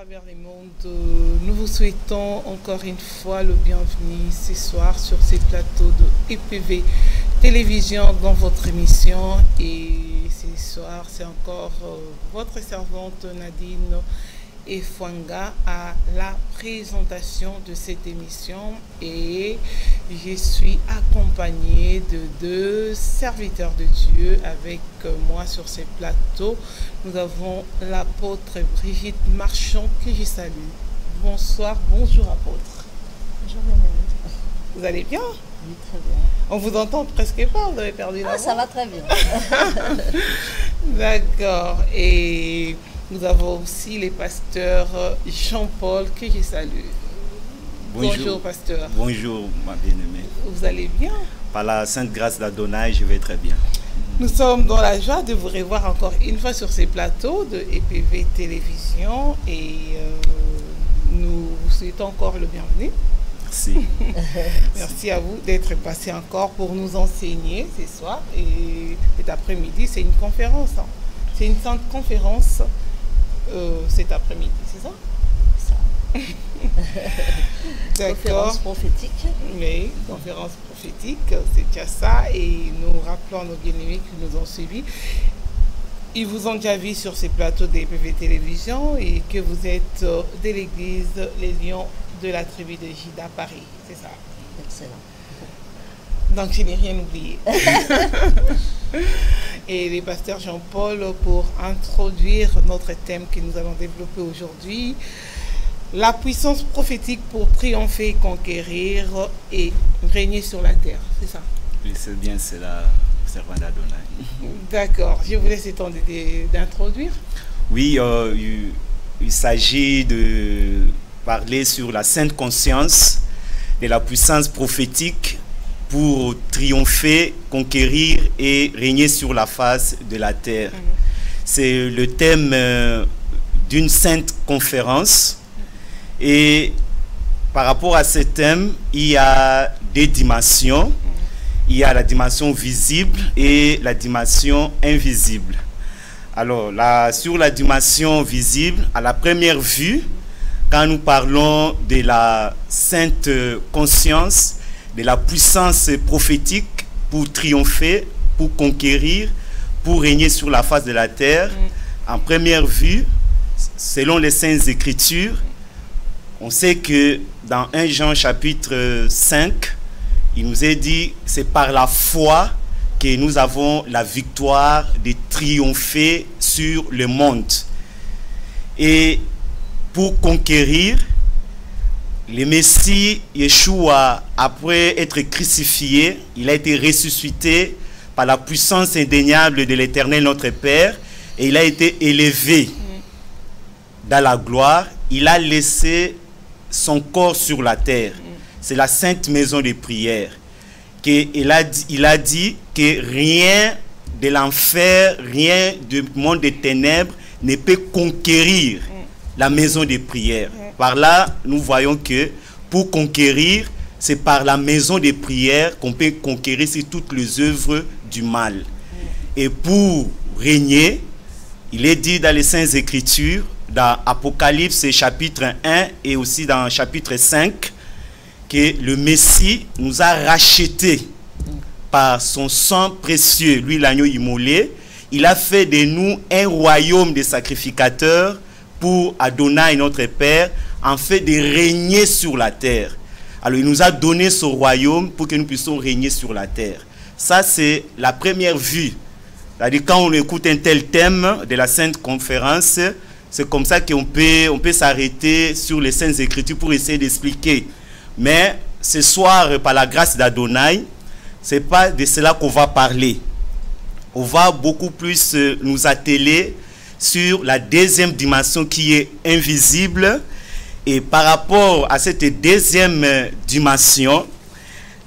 travers les mondes, nous vous souhaitons encore une fois le bienvenu ce soir sur ces plateaux de EPV Télévision dans votre émission. Et ce soir, c'est encore votre servante Nadine Efwanga à la présentation de cette émission, et je suis accompagnée de deux serviteurs de Dieu avec moi sur ces plateaux. Nous avons l'apôtre Brigitte Marchand que je salue. Bonsoir, bonjour apôtre. Bonjour Bénédicte. Vous allez bien? Oui, très bien. On vous entend presque pas, vous avez perdu la voix. Ça va très bien. D'accord. Et nous avons aussi les pasteurs Jean-Paul que je salue. Bonjour pasteur. Bonjour ma bien-aimée. Vous allez bien? Par la sainte grâce d'Adonai, je vais très bien. Nous sommes dans la joie de vous revoir encore une fois sur ces plateaux de EPV Télévision, et nous vous souhaitons encore le bienvenu. Merci. Merci à vous d'être passé encore pour nous enseigner ce soir. Et cet après-midi, c'est une conférence. Hein. C'est une sainte conférence cet après-midi, c'est ça? D'accord. Conférence prophétique. Oui, conférence prophétique, c'est déjà ça. Et nous rappelons à nos bien-aimés qui nous ont suivis. Ils vous ont déjà vu sur ces plateaux d'EPV Télévision et que vous êtes de l'église Les Lions de la tribu de Juda Paris, c'est ça? Excellent. Donc je n'ai rien oublié. Et les pasteurs Jean-Paul pour introduire notre thème que nous allons développer aujourd'hui. La puissance prophétique pour triompher, conquérir et régner sur la terre, c'est ça? Oui, c'est bien cela, servant d'Adonai. D'accord, je vous laisse le temps d'introduire. Oui, il s'agit de parler sur la sainte conscience de la puissance prophétique pour triompher, conquérir et régner sur la face de la terre. C'est le thème d'une sainte conférence. Et par rapport à ce thème, il y a des dimensions. Il y a la dimension visible et la dimension invisible. Alors, sur la dimension visible, à la première vue, quand nous parlons de la sainte conscience, de la puissance prophétique pour triompher, pour conquérir, pour régner sur la face de la terre, en première vue, selon les Saintes Écritures, on sait que dans 1 Jean chapitre 5, il nous est dit, c'est par la foi que nous avons la victoire de triompher sur le monde. Et pour conquérir, le Messie Yeshua, après être crucifié, il a été ressuscité par la puissance indéniable de l'Éternel notre Père, et il a été élevé dans la gloire. Il a laissé son corps sur la terre. C'est la sainte maison de prière. Il a dit que rien de l'enfer, rien du monde des ténèbres ne peut conquérir la maison de prière. Par là, nous voyons que pour conquérir, c'est par la maison de prière qu'on peut conquérir sur toutes les œuvres du mal. Et pour régner, il est dit dans les Saintes Écritures, dans Apocalypse chapitre 1 et aussi dans chapitre 5, que le Messie nous a rachetés par son sang précieux, lui l'agneau immolé. Il a fait de nous un royaume de sacrificateurs pour Adonai notre Père, en fait de régner sur la terre. Alors il nous a donné ce royaume pour que nous puissions régner sur la terre. Ça c'est la première vue. C'est-à-dire quand on écoute un tel thème de la Sainte Conférence, c'est comme ça qu'on peut s'arrêter sur les Saintes Écritures pour essayer d'expliquer. Mais ce soir, par la grâce d'Adonai, ce n'est pas de cela qu'on va parler. On va beaucoup plus nous atteler sur la deuxième dimension qui est invisible. Et par rapport à cette deuxième dimension,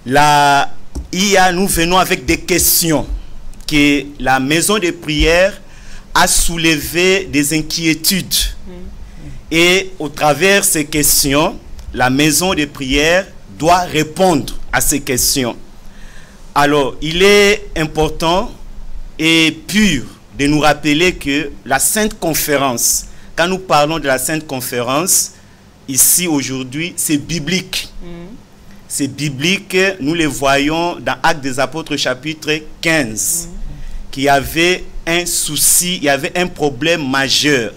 nous venons avec des questions que la maison de prière a soulevé des inquiétudes. Et au travers de ces questions, la maison de prière doit répondre à ces questions. Alors, il est important et pur de nous rappeler que la Sainte Conférence quand nous parlons de la Sainte Conférence, ici aujourd'hui, c'est biblique. C'est biblique, nous le voyons dans Actes des Apôtres chapitre 15, qu'il y avait un souci, il y avait un problème majeur.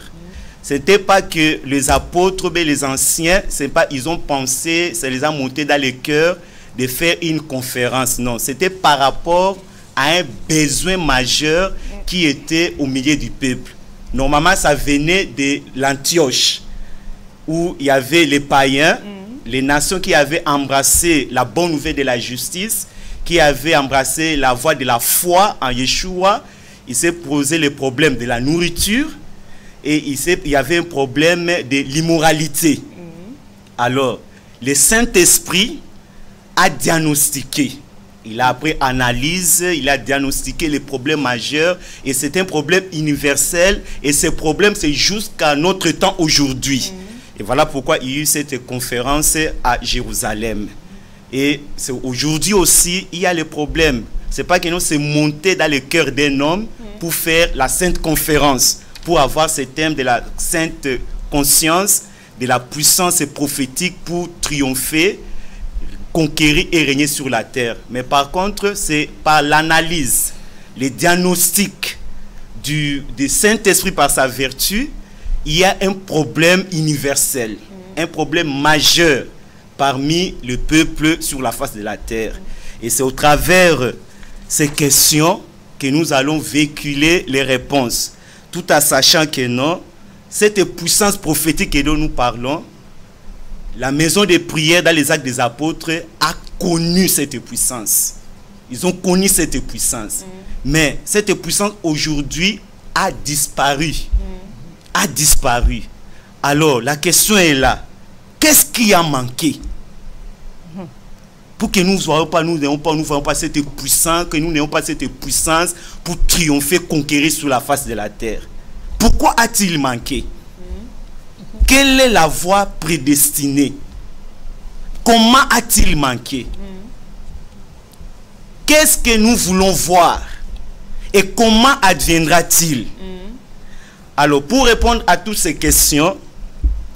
Ce n'était pas que les apôtres, mais les anciens, c'est pas, ils ont pensé, ça les a montés dans le cœur de faire une conférence. Non, c'était par rapport à un besoin majeur qui était au milieu du peuple. Normalement, ça venait de l'Antioche, où il y avait les païens, les nations qui avaient embrassé la bonne nouvelle de la justice, qui avaient embrassé la voie de la foi en Yeshua. Il s'est posé le problème de la nourriture et il y avait un problème de l'immoralité. Alors, le Saint-Esprit a diagnostiqué. Il a après analyse, il a diagnostiqué les problèmes majeurs et c'est un problème universel et ce problème c'est jusqu'à notre temps aujourd'hui. Et voilà pourquoi il y a eu cette conférence à Jérusalem. Et aujourd'hui aussi, il y a le problème. Ce n'est pas que nous sommes montés dans le cœur d'un homme pour faire la sainte conférence, pour avoir ce thème de la sainte conscience, de la puissance prophétique pour triompher, conquérir et régner sur la terre. Mais par contre, c'est par l'analyse, le diagnostic du Saint-Esprit par sa vertu, il y a un problème universel, un problème majeur parmi le peuple sur la face de la terre. Et c'est au travers ces questions que nous allons véhiculer les réponses, tout en sachant que non, cette puissance prophétique dont nous parlons, la maison de prière dans les Actes des Apôtres a connu cette puissance. Ils ont connu cette puissance. Mais cette puissance aujourd'hui a disparu. A disparu. Alors, la question est là. Qu'est-ce qui a manqué? Pour que nous n'ayons pas cette puissance, que nous n'ayons pas cette puissance pour triompher, conquérir sur la face de la terre. Pourquoi a-t-il manqué? Quelle est la voie prédestinée? Comment a-t-il manqué? Qu'est-ce que nous voulons voir? Et comment adviendra-t-il? Alors, pour répondre à toutes ces questions,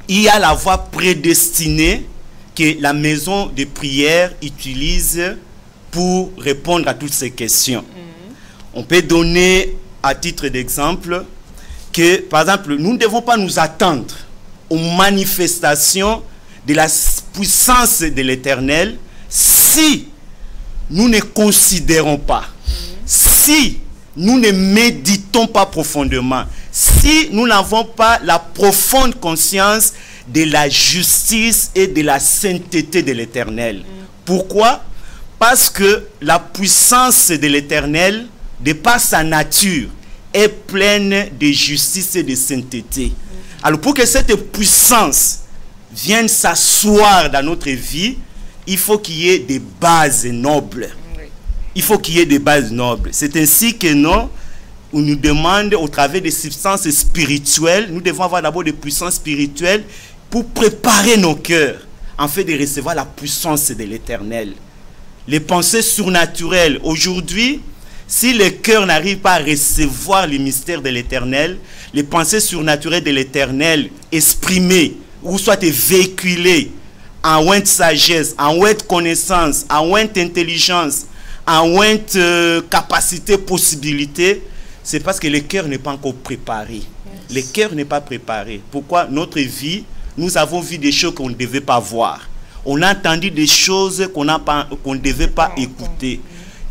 il y a la voie prédestinée que la maison de prière utilise pour répondre à toutes ces questions. On peut donner à titre d'exemple que, par exemple, nous ne devons pas nous attendre aux manifestations de la puissance de l'Éternel si nous ne considérons pas, si nous ne méditons pas profondément, si nous n'avons pas la profonde conscience de la justice et de la sainteté de l'Éternel. Pourquoi? Parce que la puissance de l'Éternel, de par sa nature, est pleine de justice et de sainteté. Alors pour que cette puissance vienne s'asseoir dans notre vie, il faut qu'il y ait des bases nobles. Il faut qu'il y ait des bases nobles. C'est ainsi que nous demande au travers des substances spirituelles, nous devons avoir d'abord des puissances spirituelles pour préparer nos cœurs, en fait de recevoir la puissance de l'Éternel. Les pensées surnaturelles, aujourd'hui, si le cœur n'arrive pas à recevoir les mystères de l'Éternel, les pensées surnaturelles de l'Éternel exprimées, ou soit véhiculées en ointe sagesse, en ointe connaissance, en ointe intelligence, en ointe capacité, possibilité, c'est parce que le cœur n'est pas encore préparé. Le cœur n'est pas préparé. Pourquoi? Notre vie, nous avons vu des choses qu'on ne devait pas voir. On a entendu des choses qu'on ne devait pas écouter.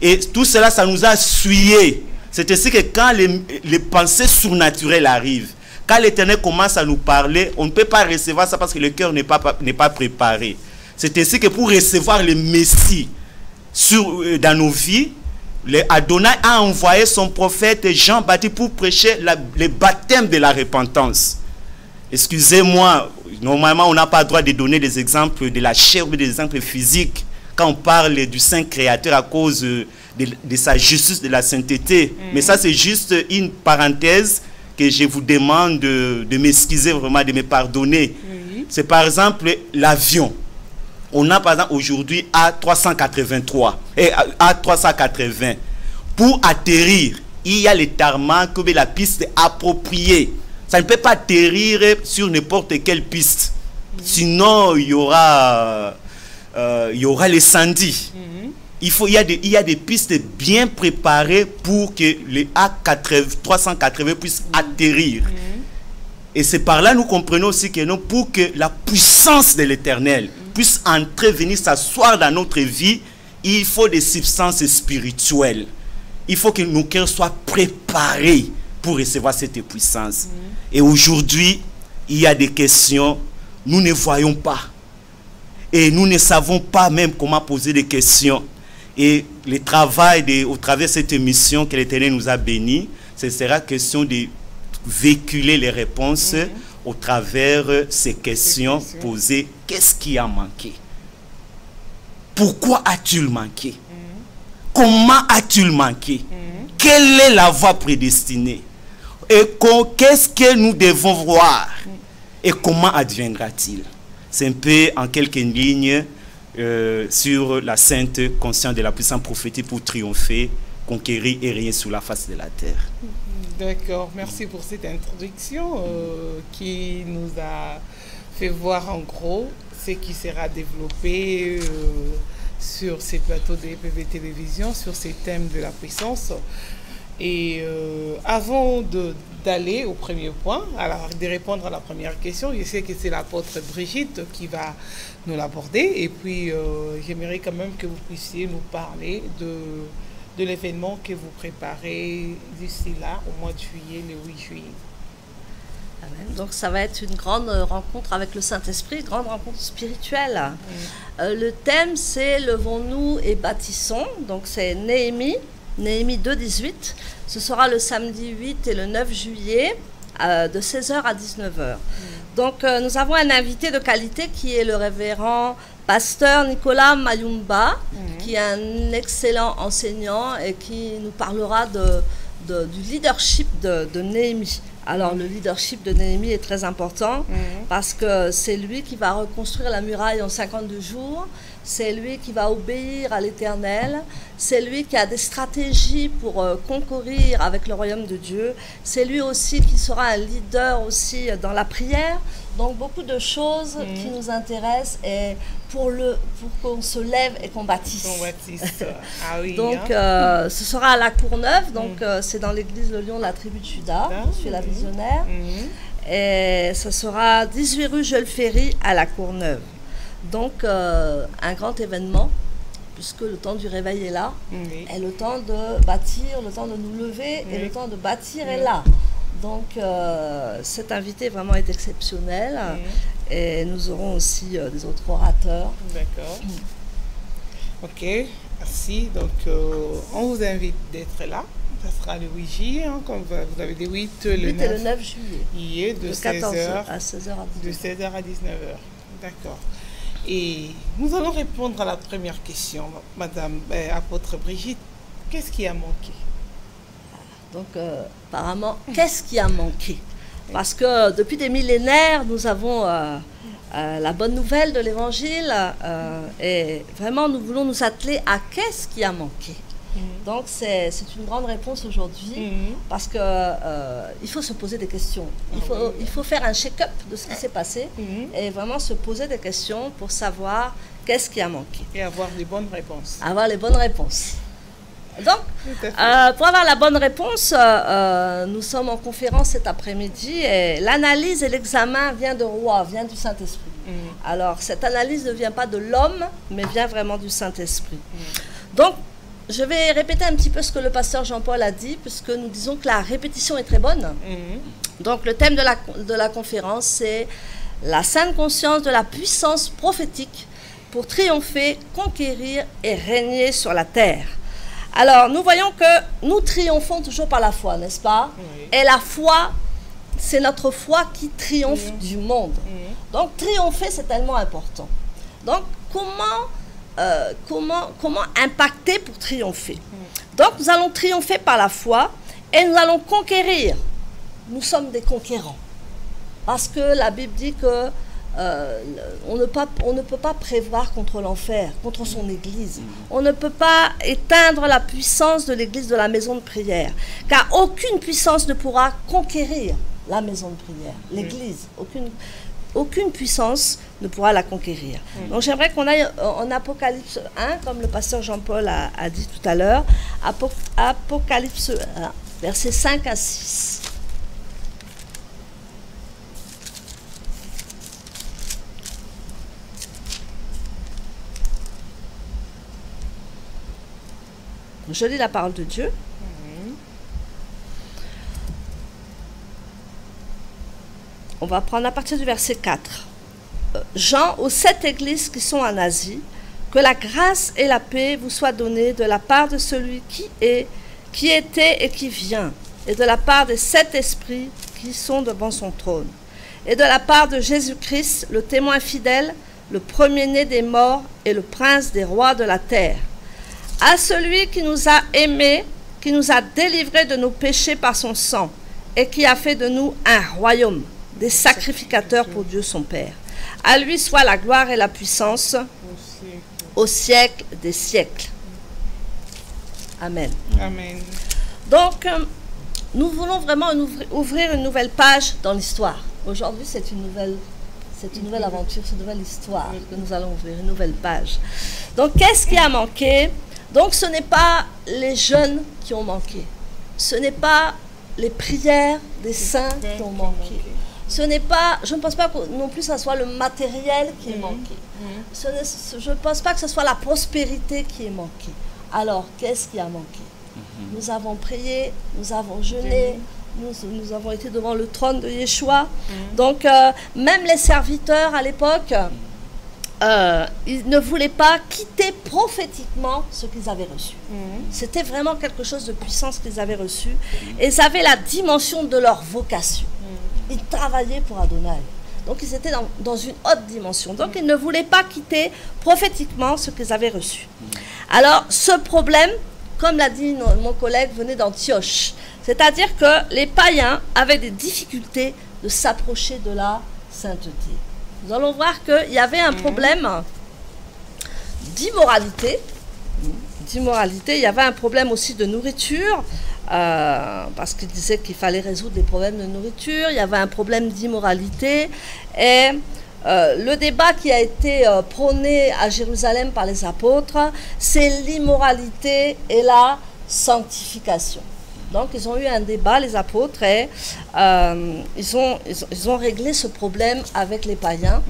Et tout cela, ça nous a souillé. C'est ainsi que quand les pensées surnaturelles arrivent, quand l'Éternel commence à nous parler, on ne peut pas recevoir ça parce que le cœur n'est pas préparé. C'est ainsi que pour recevoir le Messie dans nos vies, Adonai a envoyé son prophète Jean-Baptiste pour prêcher le baptême de la repentance. Excusez-moi, normalement on n'a pas le droit de donner des exemples de la chair ou des exemples physiques quand on parle du Saint Créateur à cause de sa justice, de la sainteté. Mais ça c'est juste une parenthèse que je vous demande de m'excuser vraiment, de me pardonner. C'est par exemple l'avion. On a par exemple aujourd'hui A380. Pour atterrir, il y a les tarmacs, la piste appropriée Ça ne peut pas atterrir sur n'importe quelle piste. Sinon, il y aura l'incendie. Il y a des pistes bien préparées pour que les A380 puissent atterrir. Et c'est par là nous comprenons aussi que non, pour que la puissance de l'Éternel puisse entrer, venir s'asseoir dans notre vie, il faut des substances spirituelles. Il faut que nos cœurs soient préparés pour recevoir cette puissance. Et aujourd'hui, il y a des questions, nous ne voyons pas. Et nous ne savons pas même comment poser des questions. Et le travail, au travers de cette émission que l'Éternel nous a bénis, ce sera question de véhiculer les réponses au travers ces questions posées. Qu'est-ce qui a manqué? Pourquoi a-t-il manqué? Comment a-t-il manqué? Quelle est la voie prédestinée? Et qu'est-ce que nous devons voir? Et comment adviendra-t-il? C'est un peu en quelques lignes sur la sainte conscience de la puissance prophétique pour triompher, conquérir et régner sur la face de la terre. D'accord, merci pour cette introduction qui nous a fait voir en gros ce qui sera développé sur ces plateaux de EPV Télévision, sur ces thèmes de la puissance. Et avant d'aller au premier point, alors de répondre à la première question, je sais que c'est l'apôtre Brigitte qui va nous l'aborder. Et puis, j'aimerais quand même que vous puissiez nous parler de l'événement que vous préparez d'ici là, au mois de juillet, le 8 juillet. Amen. Donc ça va être une grande rencontre avec le Saint-Esprit, grande rencontre spirituelle. Le thème c'est « Levons-nous et bâtissons ». Donc c'est Néhémie 2,18. Ce sera le samedi 8 et le 9 juillet de 16h à 19h. Donc nous avons un invité de qualité qui est le révérend pasteur Nicolas Mayumba, qui est un excellent enseignant et qui nous parlera du leadership de Néhémie. Alors le leadership de Néhémie est très important parce que c'est lui qui va reconstruire la muraille en 52 jours, c'est lui qui va obéir à l'Éternel, c'est lui qui a des stratégies pour concourir avec le royaume de Dieu, c'est lui aussi qui sera un leader aussi dans la prière. Donc beaucoup de choses qui nous intéressent et pour qu'on se lève et qu'on bâtisse. Ah oui, donc ce sera à la Courneuve, donc c'est dans l'église Le Lion de la tribu de Juda, je suis la visionnaire. Et ce sera 18 rue Jules Ferry à la Courneuve. Donc un grand événement, puisque le temps du réveil est là, et le temps de bâtir, le temps de nous lever et le temps de bâtir est là. Donc cet invité vraiment est exceptionnel et nous aurons aussi des autres orateurs. D'accord. Ok, merci. Donc on vous invite d'être là. Ça sera le 8 juillet, hein, comme vous avez dit, 8 le 9, et le 9 juillet. De 14h à 16h de 16h à 19h. D'accord. Et nous allons répondre à la première question, Madame apôtre Brigitte. Qu'est-ce qui a manqué? Donc, apparemment, qu'est-ce qui a manqué? Parce que depuis des millénaires, nous avons la bonne nouvelle de l'Évangile et vraiment, nous voulons nous atteler à qu'est-ce qui a manqué. Donc, c'est une grande réponse aujourd'hui parce que il faut se poser des questions. Il faut faire un check-up de ce qui s'est passé et vraiment se poser des questions pour savoir qu'est-ce qui a manqué. Et avoir les bonnes réponses. Avoir les bonnes réponses. Donc, pour avoir la bonne réponse, nous sommes en conférence cet après-midi et l'analyse et l'examen vient de roi, vient du Saint-Esprit. Alors, cette analyse ne vient pas de l'homme, mais vient vraiment du Saint-Esprit. Donc, je vais répéter un petit peu ce que le pasteur Jean-Paul a dit, puisque nous disons que la répétition est très bonne. Donc, le thème de la conférence, c'est la sainte conscience de la puissance prophétique pour triompher, conquérir et régner sur la terre. Alors, nous voyons que nous triomphons toujours par la foi, n'est-ce pas? Et la foi, c'est notre foi qui triomphe du monde. Donc, triompher, c'est tellement important. Donc, comment impacter pour triompher? Donc, nous allons triompher par la foi et nous allons conquérir. Nous sommes des conquérants. Parce que la Bible dit que on ne peut pas prévoir contre l'enfer, contre son église. On ne peut pas éteindre la puissance de l'église de la maison de prière. Car aucune puissance ne pourra conquérir la maison de prière, l'Église. Aucune puissance ne pourra la conquérir. Donc j'aimerais qu'on aille en Apocalypse 1, comme le pasteur Jean-Paul a dit tout à l'heure, Apocalypse 1, versets 5 à 6. Je lis la parole de Dieu. On va prendre à partir du verset 4. Jean, aux 7 églises qui sont en Asie, que la grâce et la paix vous soient données de la part de celui qui est, qui était et qui vient, et de la part des 7 esprits qui sont devant son trône, et de la part de Jésus-Christ, le témoin fidèle, le premier-né des morts et le prince des rois de la terre. À celui qui nous a aimés, qui nous a délivrés de nos péchés par son sang, et qui a fait de nous un royaume, des sacrificateurs pour Dieu son Père. À lui soit la gloire et la puissance au siècle des siècles. Amen. Amen. Donc, nous voulons vraiment ouvrir une nouvelle page dans l'histoire. Aujourd'hui, c'est une nouvelle aventure, c'est une nouvelle histoire que nous allons ouvrir, une nouvelle page. Donc, qu'est-ce qui a manqué? Donc, ce n'est pas les jeunes qui ont manqué. Ce n'est pas les prières des saints qui ont manqué. Ce n'est pas, je ne pense pas non plus que ce soit le matériel qui est manqué. Je ne pense pas que ce soit la prospérité qui est manquée. Alors, qu'est-ce qui a manqué? Nous avons prié, nous avons jeûné, nous avons été devant le trône de Yeshua. Donc, même les serviteurs à l'époque, ils ne voulaient pas quitter prophétiquement ce qu'ils avaient reçu. C'était vraiment quelque chose de puissant ce qu'ils avaient reçu. Et ils avaient la dimension de leur vocation. Ils travaillaient pour Adonai. Donc ils étaient dans une haute dimension. Donc ils ne voulaient pas quitter prophétiquement ce qu'ils avaient reçu. Alors ce problème, comme l'a dit mon collègue, venait d'Antioche. C'est-à-dire que les païens avaient des difficultés de s'approcher de la sainteté. Nous allons voir qu'il y avait un problème d'immoralité. Il y avait un problème aussi de nourriture, parce qu'il disait qu'il fallait résoudre les problèmes de nourriture. Il y avait un problème d'immoralité. Et le débat qui a été prôné à Jérusalem par les apôtres, c'est l'immoralité et la sanctification. Donc, ils ont eu un débat, les apôtres, et ils ont réglé ce problème avec les païens,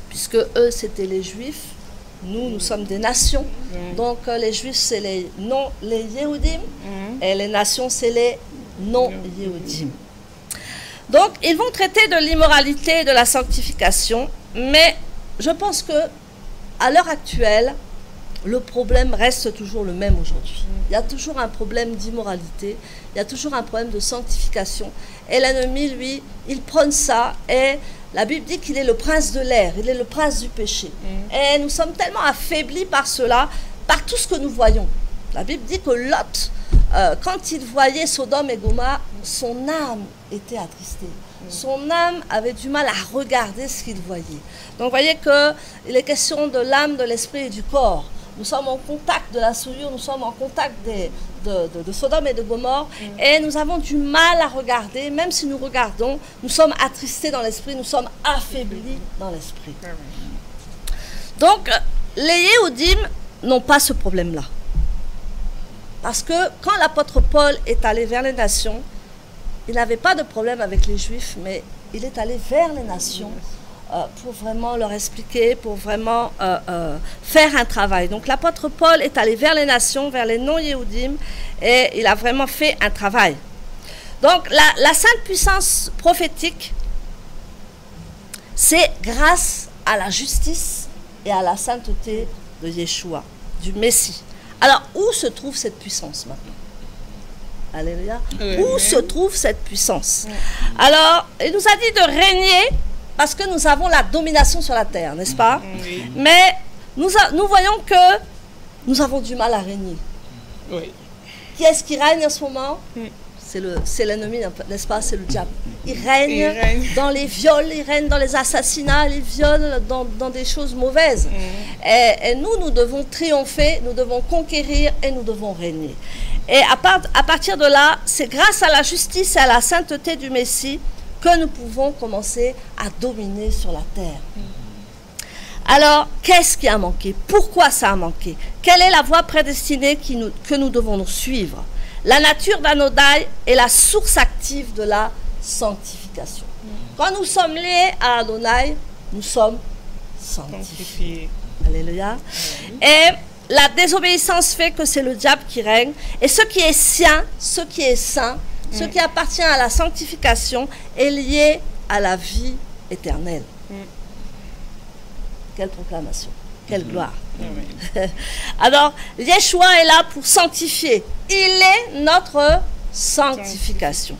puisque eux, c'était les Juifs. Nous sommes des nations. Donc, les Juifs, c'est les Yéhoudim, et les nations, c'est les non-Yéhoudim. Donc, ils vont traiter de l'immoralité et de la sanctification, mais je pense que à l'heure actuelle, le problème reste toujours le même aujourd'hui. Il y a toujours un problème d'immoralité, il y a toujours un problème de sanctification. Et l'ennemi, lui, il prône ça. Et la Bible dit qu'il est le prince de l'air, il est le prince du péché. Et nous sommes tellement affaiblis par cela, par tout ce que nous voyons. La Bible dit que Lot, quand il voyait Sodome et Gomorrhe, son âme était attristée. Son âme avait du mal à regarder ce qu'il voyait. Donc vous voyez qu'il est question de l'âme, de l'esprit et du corps. Nous sommes en contact de la souillure, nous sommes en contact de Sodome et de Gomorrhe, et nous avons du mal à regarder. Même si nous regardons, nous sommes attristés dans l'esprit, nous sommes affaiblis dans l'esprit. Donc, les Yéhoudim n'ont pas ce problème-là. Parce que quand l'apôtre Paul est allé vers les nations, il n'avait pas de problème avec les Juifs, mais il est allé vers les nations pour vraiment leur expliquer, pour vraiment faire un travail. Donc l'apôtre Paul est allé vers les nations, vers les non-Yéhoudim, et il a vraiment fait un travail. Donc la sainte puissance prophétique, c'est grâce à la justice et à la sainteté de Yeshua, du Messie. Alors, où se trouve cette puissance maintenant? Alléluia. Où se trouve cette puissance? Alors, il nous a dit de régner parce que nous avons la domination sur la terre, n'est-ce pas? Mais nous voyons que nous avons du mal à régner. Qui est-ce qui règne en ce moment? C'est l'ennemi, n'est-ce pas? C'est le diable. Il règne dans les viols, il règne dans les assassinats, il viole dans des choses mauvaises. Et nous devons triompher, nous devons conquérir et nous devons régner. Et à partir de là, c'est grâce à la justice et à la sainteté du Messie que nous pouvons commencer à dominer sur la terre. Alors, qu'est-ce qui a manqué? Pourquoi ça a manqué? Quelle est la voie prédestinée que nous devons nous suivre? La nature d'Adonai est la source active de la sanctification. Quand nous sommes liés à Adonai, nous sommes sanctifiés. Alléluia. Et la désobéissance fait que c'est le diable qui règne. Et ce qui est sien, ce qui est saint, ce qui appartient à la sanctification est lié à la vie éternelle. Quelle proclamation, quelle gloire. Alors, Yeshua est là pour sanctifier. Il est notre sanctification.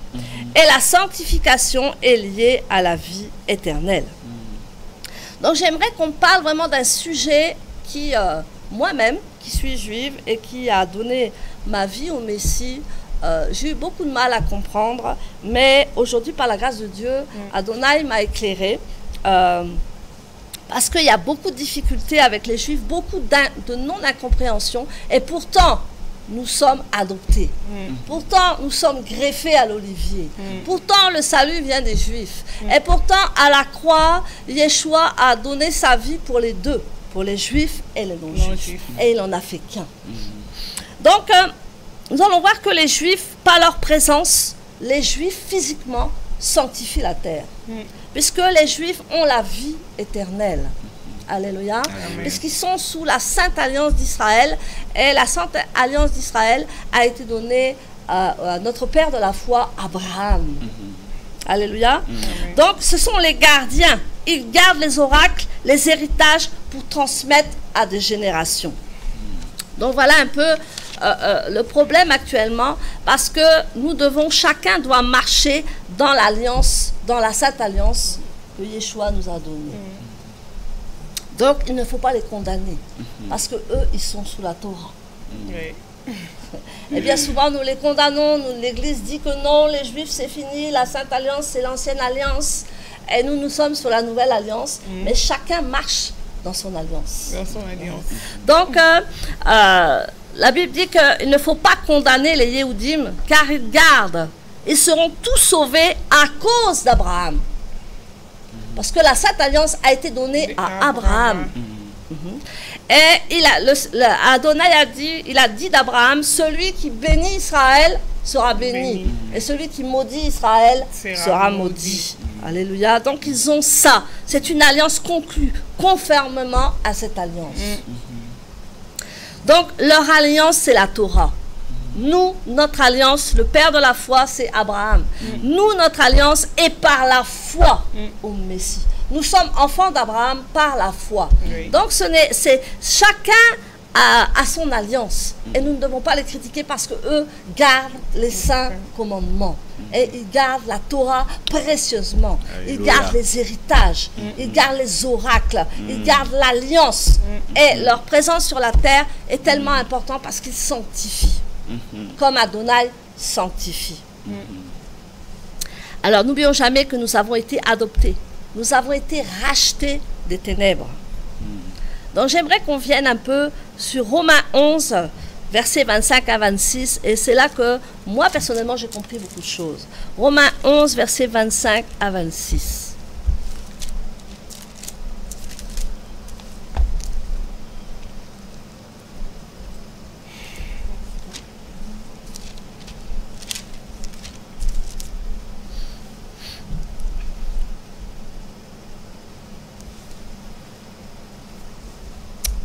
Et la sanctification est liée à la vie éternelle. Donc, j'aimerais qu'on parle vraiment d'un sujet qui, moi-même, qui suis juive et qui a donné ma vie au Messie, j'ai eu beaucoup de mal à comprendre, mais aujourd'hui, par la grâce de Dieu, Adonai m'a éclairé. Parce qu'il y a beaucoup de difficultés avec les Juifs, beaucoup de non-incompréhension, et pourtant, nous sommes adoptés. Pourtant, nous sommes greffés à l'olivier. Pourtant, le salut vient des Juifs. Et pourtant, à la croix, Yeshua a donné sa vie pour les deux, pour les Juifs et les non-Juifs. Et il n'en a fait qu'un. Donc, nous allons voir que les Juifs, par leur présence, les Juifs physiquement sanctifient la terre. Puisque les Juifs ont la vie éternelle. Alléluia. Puisqu'ils sont sous la Sainte Alliance d'Israël. Et la Sainte Alliance d'Israël a été donnée à notre père de la foi, Abraham. Alléluia. Donc, ce sont les gardiens. Ils gardent les oracles, les héritages pour transmettre à des générations. Donc, voilà un peu le problème actuellement, parce que nous devons, chacun doit marcher dans l'alliance, dans la Sainte Alliance que Yeshua nous a donnée. Donc, il ne faut pas les condamner, parce que eux, ils sont sous la Torah. Et bien souvent, nous les condamnons, l'Église dit que non, les Juifs, c'est fini, la Sainte Alliance, c'est l'ancienne alliance, et nous, nous sommes sur la nouvelle alliance, mais chacun marche dans son alliance. Dans son alliance. Donc, la Bible dit qu'il ne faut pas condamner les Yéhoudim, car ils seront tous sauvés à cause d'Abraham. Parce que la Sainte Alliance a été donnée à Abraham. Et Adonai a dit d'Abraham, celui qui bénit Israël sera béni. Et celui qui maudit Israël sera maudit. Alléluia. Donc ils ont ça. C'est une alliance conclue, conformément à cette alliance. Donc, leur alliance, c'est la Torah. Nous, notre alliance, le père de la foi, c'est Abraham. Nous, notre alliance est par la foi au Messie. Nous sommes enfants d'Abraham par la foi. Donc, chacun a son alliance. Et nous ne devons pas les critiquer parce qu'eux gardent les saints commandements. Et ils gardent la Torah précieusement. Alléluia. Ils gardent les héritages. Ils gardent les oracles. Ils gardent l'alliance. Et leur présence sur la terre est tellement importante parce qu'ils sanctifient. Comme Adonai sanctifie. Alors, n'oublions jamais que nous avons été adoptés. Nous avons été rachetés des ténèbres. Donc, j'aimerais qu'on vienne un peu sur Romains 11, versets 25 à 26. Et c'est là que, moi, personnellement, j'ai compris beaucoup de choses. Romains 11, versets 25 à 26.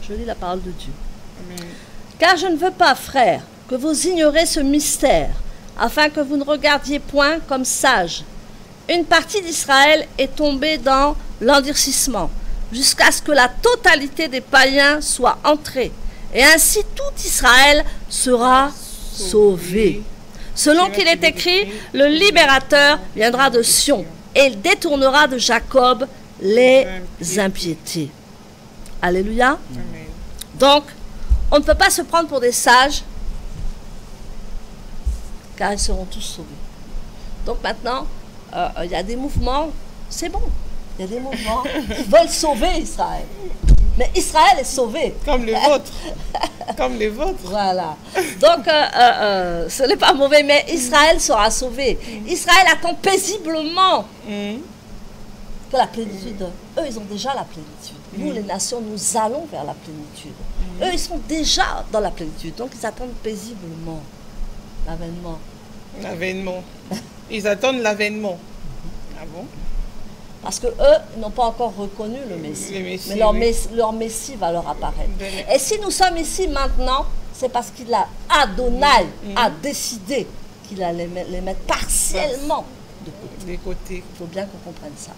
Je lis la parole de Dieu. Amen. Car je ne veux pas, frères, que vous ignorez ce mystère, afin que vous ne regardiez point comme sages. Une partie d'Israël est tombée dans l'endurcissement, jusqu'à ce que la totalité des païens soit entrée. Et ainsi tout Israël sera sauvé. Selon qu'il est écrit, le libérateur viendra de Sion, et il détournera de Jacob les impiétés. Alléluia. Amen. Donc, on ne peut pas se prendre pour des sages, car ils seront tous sauvés. Donc maintenant, il y a des mouvements, c'est bon, il y a des mouvements qui veulent sauver Israël. Mais Israël est sauvé. Comme les vôtres. Comme les vôtres. Voilà. Donc, ce n'est pas mauvais, mais Israël sera sauvé. Israël attend paisiblement que la plénitude. Eux, ils ont déjà la plénitude. Nous, les nations, nous allons vers la plénitude. Eux, ils sont déjà dans la plénitude. Donc, ils attendent paisiblement l'avènement. L'avènement. Ils attendent l'avènement. Ah bon? Parce que eux n'ont pas encore reconnu le Messie. Mais leur Messie va leur apparaître. Et si nous sommes ici maintenant, c'est parce qu'il a Adonai a décidé qu'il allait les mettre partiellement de côté. Il faut bien qu'on comprenne ça.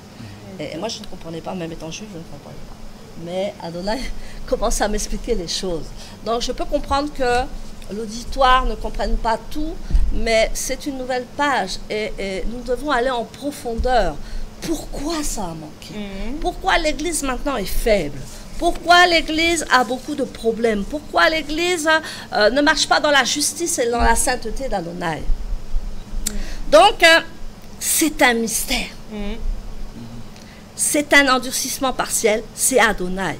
Et moi, je ne comprenais pas, même étant juif, je ne comprenais pas. Mais Adonai commence à m'expliquer les choses. Donc, je peux comprendre que l'auditoire ne comprenne pas tout, mais c'est une nouvelle page et nous devons aller en profondeur. Pourquoi ça a manqué? Pourquoi l'Église maintenant est faible? Pourquoi l'Église a beaucoup de problèmes? Pourquoi l'Église ne marche pas dans la justice et dans la sainteté d'Adonai? Donc, c'est un mystère. C'est un endurcissement partiel, c'est Adonai.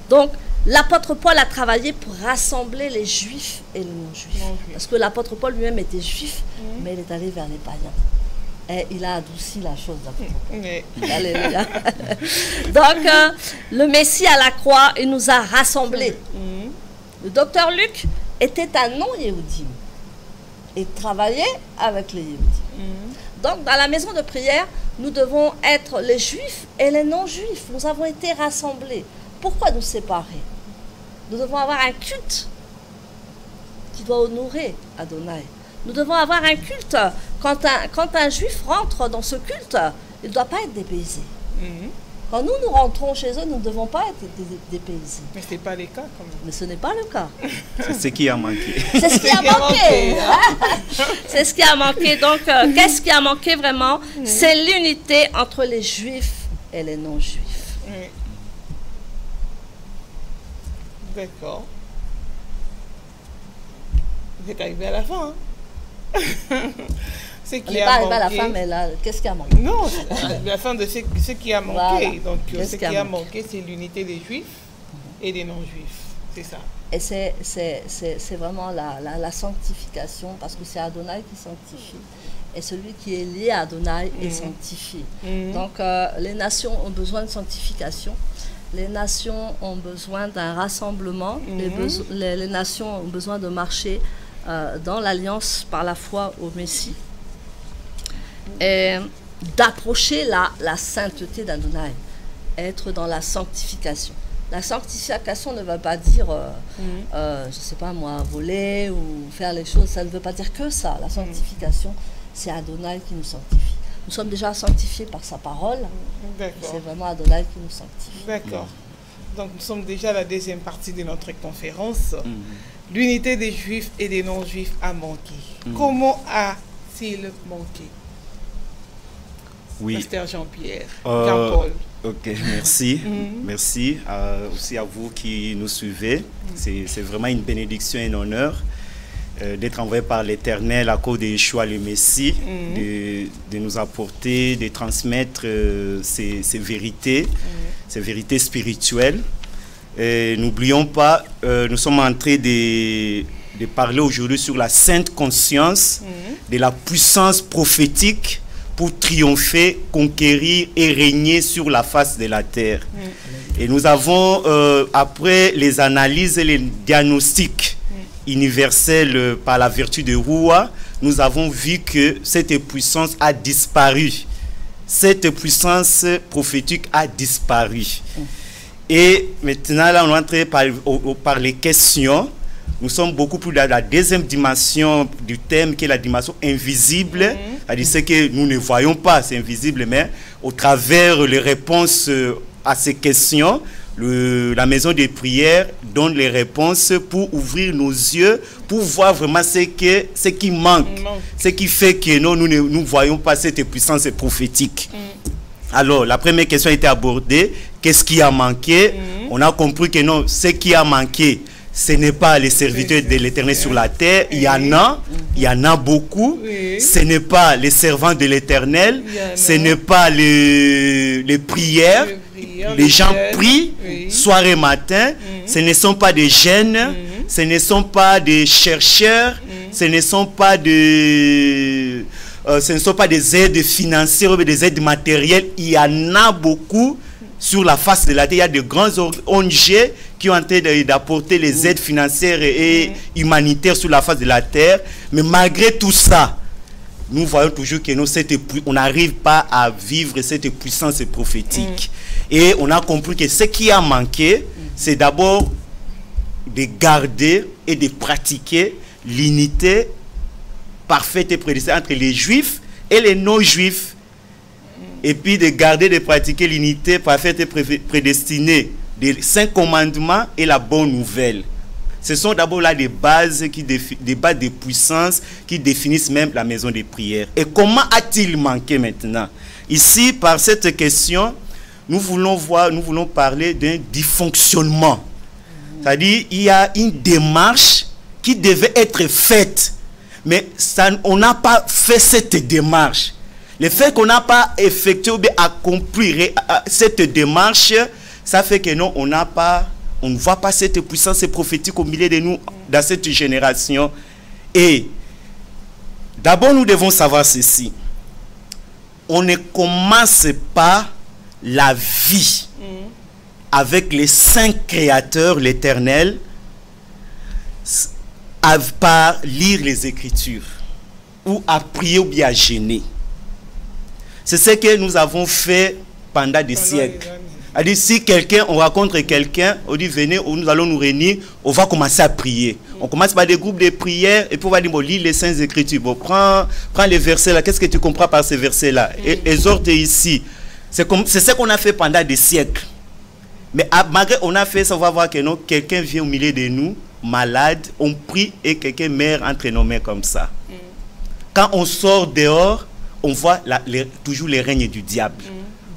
Donc, l'apôtre Paul a travaillé pour rassembler les juifs et les non-juifs. Parce que l'apôtre Paul lui-même était juif, mais il est allé vers les païens. Et il a adouci la chose. Alléluia. Donc, le Messie à la croix, il nous a rassemblés. Le docteur Luc était un non-yéhoudi. Il travaillait avec les yéhoudis. Donc, dans la maison de prière, nous devons être les juifs et les non-juifs. Nous avons été rassemblés. Pourquoi nous séparer? Nous devons avoir un culte qui doit honorer Adonai. Nous devons avoir un culte. Quand un juif rentre dans ce culte, il ne doit pas être dépaysé. Quand nous rentrons chez eux, nous ne devons pas être dépaysés. Mais ce n'est pas le cas quand même. Mais ce n'est pas le cas. C'est ce qui a manqué. C'est ce qui a manqué. C'est ce qui a manqué. Donc, qu'est-ce qui a manqué vraiment? C'est l'unité entre les juifs et les non-juifs. D'accord. Vous êtes arrivé à la fin. Hein? On n'est pas arrivé à la fin, mais là, qu'est-ce qui a manqué? Non, la fin de ce qui a manqué. Voilà. Donc, ce qui a manqué, c'est l'unité des juifs et des non-juifs. C'est ça. Et c'est vraiment la sanctification, parce que c'est Adonai qui sanctifie. Et celui qui est lié à Adonai est sanctifié. Donc, les nations ont besoin de sanctification. Les nations ont besoin d'un rassemblement. Les nations ont besoin de marcher dans l'alliance par la foi au Messie. Et d'approcher la sainteté d'Adonai. Être dans la sanctification. La sanctification ne veut pas dire, je ne sais pas moi, voler ou faire les choses. Ça ne veut pas dire que ça. La sanctification, c'est Adonai qui nous sanctifie. Nous sommes déjà sanctifiés par sa parole. C'est vraiment Adonai qui nous sanctifie. D'accord. Donc nous sommes déjà à la deuxième partie de notre conférence. L'unité des juifs et des non-juifs a manqué. Comment a-t-il manqué? Oui. Pasteur Jean-Pierre, Jean-Paul. Ok, merci. Merci aussi à vous qui nous suivez. C'est vraiment une bénédiction et un honneur d'être envoyé par l'Éternel à cause de Yeshua le Messie, de nous apporter, de transmettre ces vérités, ces vérités spirituelles. N'oublions pas, nous sommes en train de parler aujourd'hui sur la sainte conscience de la puissance prophétique pour triompher, conquérir et régner sur la face de la terre. Et nous avons, après les analyses et les diagnostics universels par la vertu de Roua, nous avons vu que cette puissance a disparu. Cette puissance prophétique a disparu. Et maintenant, là, on est entré par les questions. Nous sommes beaucoup plus dans la deuxième dimension du thème, qui est la dimension invisible. C'est-à-dire ce que nous ne voyons pas, c'est invisible, mais au travers les réponses à ces questions, la maison de prière donne les réponses pour ouvrir nos yeux, pour voir vraiment ce qui manque, ce qui fait que nous ne voyons pas cette puissance prophétique. Alors, la première question a été abordée, qu'est-ce qui a manqué? On a compris que non, ce qui a manqué, ce n'est pas les serviteurs de l'Éternel sur la terre, il y en a beaucoup. Ce n'est pas les servants de l'Éternel, ce n'est pas les prières, les gens prient, soir et matin. Ce ne sont pas des jeunes, ce ne sont pas des chercheurs, ce ne sont pas des aides financières ou des aides matérielles. Il y en a beaucoup sur la face de la terre. Il y a de grands ONG qui ont tenté d'apporter les aides financières et humanitaires sur la face de la terre. Mais malgré tout ça, nous voyons toujours que on n'arrive pas à vivre cette puissance prophétique. Et on a compris que ce qui a manqué, c'est d'abord de garder et de pratiquer l'unité parfaite et prédestinée entre les juifs et les non-juifs. Et puis de garder, de pratiquer l'unité parfaite et prédestinée des 5 commandements et la bonne nouvelle. Ce sont d'abord là des bases de puissance qui définissent même la maison de prière. Et comment a-t-il manqué maintenant? Ici, par cette question, nous voulons parler d'un dysfonctionnement. C'est-à-dire, il y a une démarche qui devait être faite, mais on n'a pas fait cette démarche. Le fait qu'on n'a pas effectué ou bien accompli cette démarche, ça fait que non, on ne voit pas cette puissance prophétique au milieu de nous dans cette génération. Et d'abord, nous devons savoir ceci. On ne commence pas la vie avec les 5 créateurs, l'Éternel, par lire les Écritures ou à prier ou bien à gêner. C'est ce que nous avons fait pendant des siècles. C'est-à-dire, si on rencontre quelqu'un, on dit venez, nous allons nous réunir, on va commencer à prier. On commence par des groupes de prière et puis on va dire bon, lis les Saintes Écritures. Bon, prends les versets là, qu'est-ce que tu comprends par ces versets là? Exhorte ici. C'est ce qu'on a fait pendant des siècles. Mais malgré on a fait ça, on va voir que non, quelqu'un vient au milieu de nous, malade, on prie et quelqu'un meurt entre nos mains comme ça. Quand on sort dehors, on voit toujours les règnes du diable.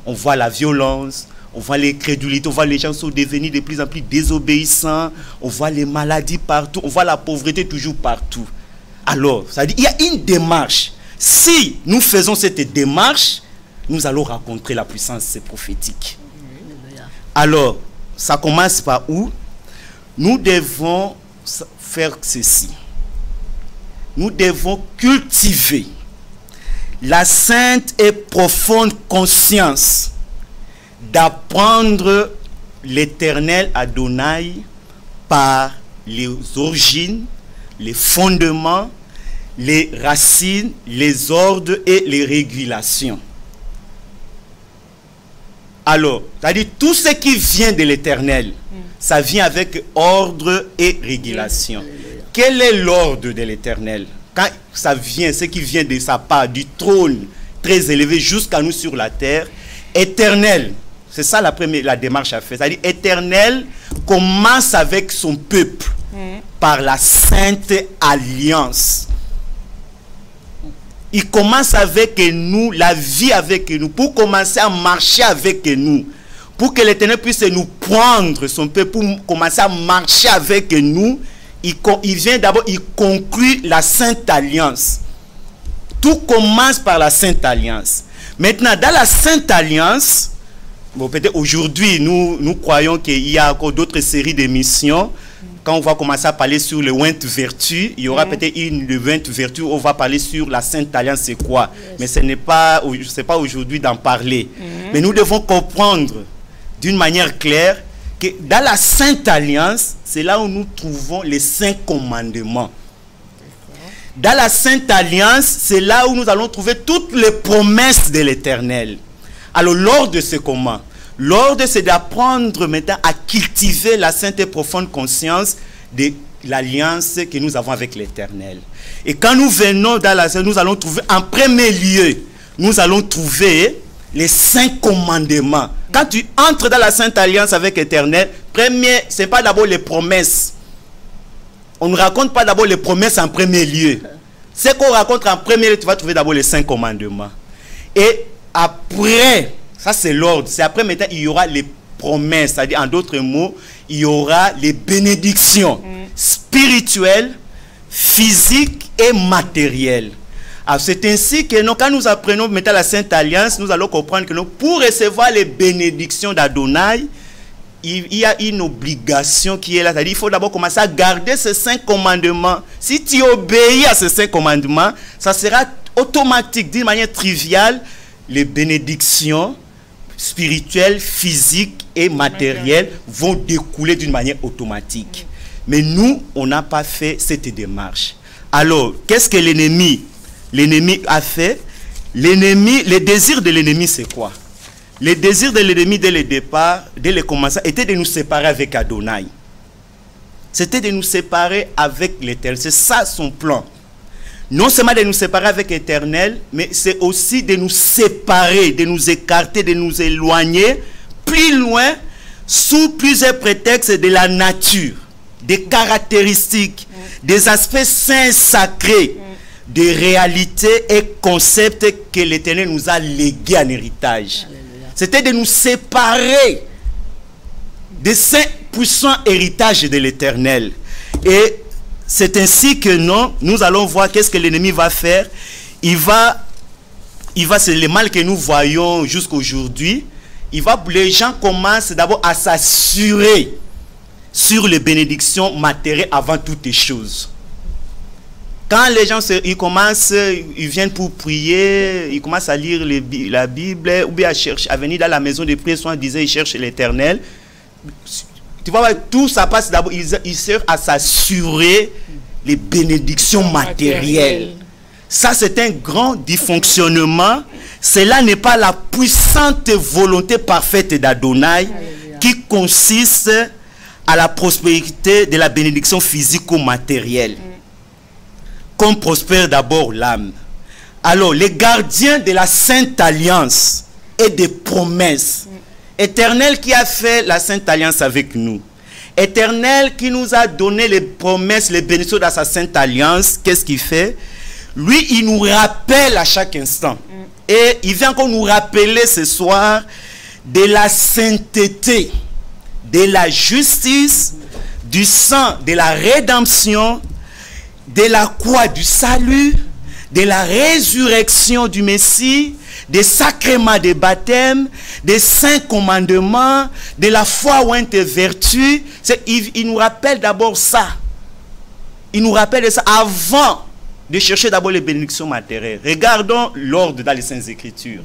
On voit la violence, on voit l'incrédulité, on voit les gens sont devenus de plus en plus désobéissants, on voit les maladies partout, on voit la pauvreté toujours partout. Alors, ça dit, il y a une démarche. Si nous faisons cette démarche, nous allons rencontrer la puissance prophétique. Alors, ça commence par où? Nous devons faire ceci. Nous devons cultiver la sainte et profonde conscience d'apprendre l'Éternel Adonai par les origines, les fondements, les racines, les ordres et les régulations. Alors, c'est-à-dire tout ce qui vient de l'Éternel, ça vient avec ordre et régulation. Quel est l'ordre de l'Éternel? Quand ça vient, ce qui vient de sa part, du trône très élevé jusqu'à nous sur la terre, éternel, c'est ça la démarche à faire. C'est-à-dire, éternel commence avec son peuple par la sainte alliance. Il commence avec nous, la vie avec nous, pour commencer à marcher avec nous. Pour que l'Éternel puisse nous prendre, son peuple, pour commencer à marcher avec nous. Il vient d'abord, il conclut la Sainte Alliance. Tout commence par la Sainte Alliance. Maintenant, dans la Sainte Alliance, bon, peut-être aujourd'hui, nous croyons qu'il y a encore d'autres séries d'émissions. Quand on va commencer à parler sur les 20 vertus, il y aura peut-être une de 20 vertus où on va parler sur la Sainte Alliance, c'est quoi. Mais ce n'est pas aujourd'hui d'en parler. Mais nous devons comprendre d'une manière claire que dans la Sainte Alliance, c'est là où nous trouvons les 5 commandements. Dans la Sainte Alliance, c'est là où nous allons trouver toutes les promesses de l'Éternel. Alors, l'ordre, c'est comment? L'ordre, c'est d'apprendre maintenant à cultiver la sainte et profonde conscience de l'alliance que nous avons avec l'Éternel. Et quand nous venons dans la Sainte, nous allons trouver, en premier lieu, nous allons trouver les 5 commandements. Quand tu entres dans la Sainte Alliance avec l'Éternel, premier, ce n'est pas d'abord les promesses. On ne raconte pas d'abord les promesses en premier lieu. Ce qu'on raconte en premier lieu, tu vas trouver d'abord les 5 commandements. Et après, ça c'est l'ordre. C'est après maintenant, il y aura les promesses. C'est-à-dire, en d'autres mots, il y aura les bénédictions spirituelles, physiques et matérielles. C'est ainsi que quand nous apprenons maintenant la Sainte Alliance, nous allons comprendre que pour recevoir les bénédictions d'Adonai, il y a une obligation qui est là. C'est-à-dire, il faut d'abord commencer à garder ces 5 commandements. Si tu obéis à ces 5 commandements, ça sera automatique, d'une manière triviale, les bénédictions spirituelles, physiques et matérielles vont découler d'une manière automatique. Mais nous, on n'a pas fait cette démarche. Alors, qu'est-ce que l'ennemi a fait? L'ennemi, les désirs de l'ennemi, c'est quoi? Les désirs de l'ennemi dès le départ, dès le commencement, étaient de nous séparer avec Adonai. C'était de nous séparer avec l'Éternel. C'est ça son plan. Non seulement de nous séparer avec l'Éternel, mais c'est aussi de nous séparer, de nous écarter, de nous éloigner plus loin sous plusieurs prétextes de la nature, des caractéristiques, des aspects saints sacrés, des réalités et concepts que l'Éternel nous a légués en héritage. C'était de nous séparer des saints puissants héritages de l'Éternel. Et c'est ainsi que nous allons voir qu'est-ce que l'ennemi va faire. C'est le mal que nous voyons jusqu'aujourd'hui. Les gens commencent d'abord à s'assurer sur les bénédictions matérielles avant toutes les choses. Quand les gens ils viennent pour prier, ils commencent à lire la Bible, ou bien à venir dans la maison de prière, soit disant ils cherchent l'Éternel. Tu vois, tout ça passe d'abord, ils servent à s'assurer les bénédictions matérielles. Ça, c'est un grand dysfonctionnement. Cela n'est pas la puissante volonté parfaite d'Adonai qui consiste à la prospérité de la bénédiction physique ou matérielle. Comme prospère d'abord l'âme. Alors, les gardiens de la Sainte Alliance et des promesses. Éternel qui a fait la Sainte Alliance avec nous. Éternel qui nous a donné les promesses, les bénédictions dans sa Sainte Alliance. Qu'est-ce qu'il fait? Lui, il nous rappelle à chaque instant. Et il vient encore nous rappeler ce soir de la sainteté, de la justice, du sang, de la rédemption, de la croix du salut, de la résurrection du Messie, des sacrements de baptême, des saints commandements, de la foi ointe vertu. Il nous rappelle d'abord ça. Il nous rappelle de ça avant de chercher d'abord les bénédictions matérielles. Regardons l'ordre dans les Saintes Écritures.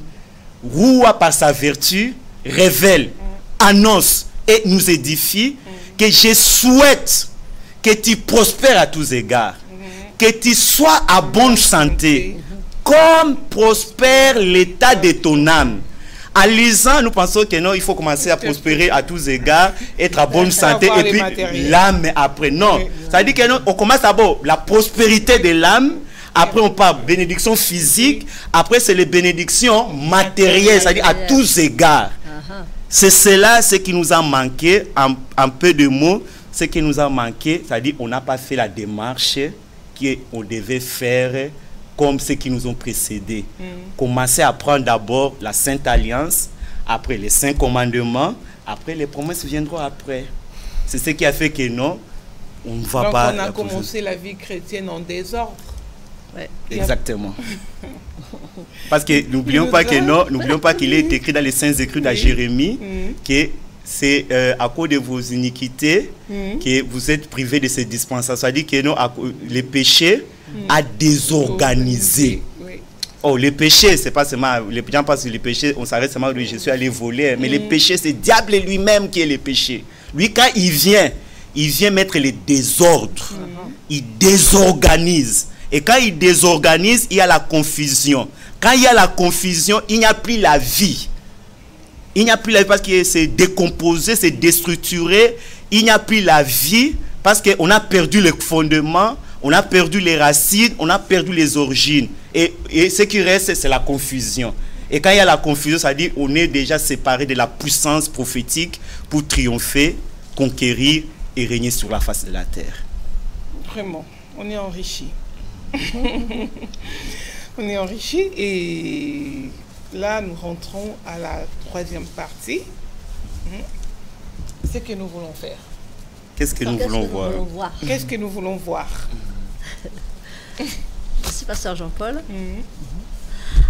Roua par sa vertu révèle, annonce et nous édifie que je souhaite que tu prospères à tous égards. Que tu sois à bonne santé, comme prospère l'état de ton âme. En lisant, nous pensons que non, il faut commencer à prospérer à tous égards, être à bonne santé, et puis l'âme après. Non, ça veut dire que non, on commence d'abord la prospérité de l'âme, après on parle bénédiction physique, après c'est les bénédictions matérielles, c'est-à-dire à tous égards. C'est cela ce qui nous a manqué, en peu de mots, ce qui nous a manqué, c'est-à-dire on n'a pas fait la démarche qu'on devait faire comme ceux qui nous ont précédés. Commencer à prendre d'abord la Sainte Alliance, après les 5 commandements, après les promesses viendront après. C'est ce qui a fait que non, on ne va pas... On a commencé la vie chrétienne en désordre. Ouais. Exactement. Parce que n'oublions pas que non, n'oublions pas qu'il est écrit dans les Saintes Écritures de Jérémie que c'est à cause de vos iniquités que vous êtes privés de ces dispensations. C'est-à-dire que non, les péchés a désorganisé. Oh, les péchés, c'est pas seulement, les gens pensent que les péchés, on s'arrête seulement de je suis allé voler, mais les péchés, c'est le diable lui-même qui est le péché. Lui, quand il vient mettre les désordres. Il désorganise. Et quand il désorganise, il y a la confusion. Quand il y a la confusion, il n'y a plus la vie. Il n'y a plus la vie parce que c'est décomposé, c'est déstructuré. Il n'y a plus la vie parce qu'on a perdu le fondement, on a perdu les racines, on a perdu les origines. Et ce qui reste, c'est la confusion. Et quand il y a la confusion, ça veut dire qu'on est déjà séparé de la puissance prophétique pour triompher, conquérir et régner sur la face de la terre. Vraiment, on est enrichi. On est enrichi et là nous rentrons à la 3e partie. Ce que nous voulons faire. Qu'est-ce que nous voulons voir? Qu'est-ce que nous voulons voir? Merci Pasteur Jean-Paul.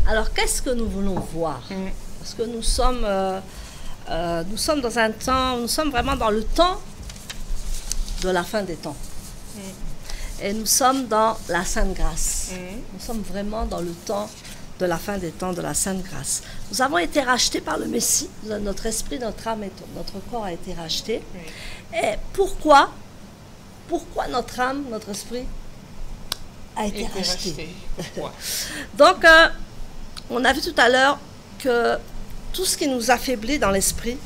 Alors qu'est-ce que nous voulons voir? Parce que nous sommes nous sommes dans un temps, nous sommes vraiment dans le temps de la fin des temps. Et nous sommes dans la Sainte Grâce. Nous sommes vraiment dans le temps de la fin des temps, de la Sainte Grâce. Nous avons été rachetés par le Messie. Notre esprit, notre âme et notre corps a été racheté. Et pourquoi notre âme, notre esprit a été racheté? Donc, on a vu tout à l'heure que tout ce qui nous affaiblit dans l'esprit,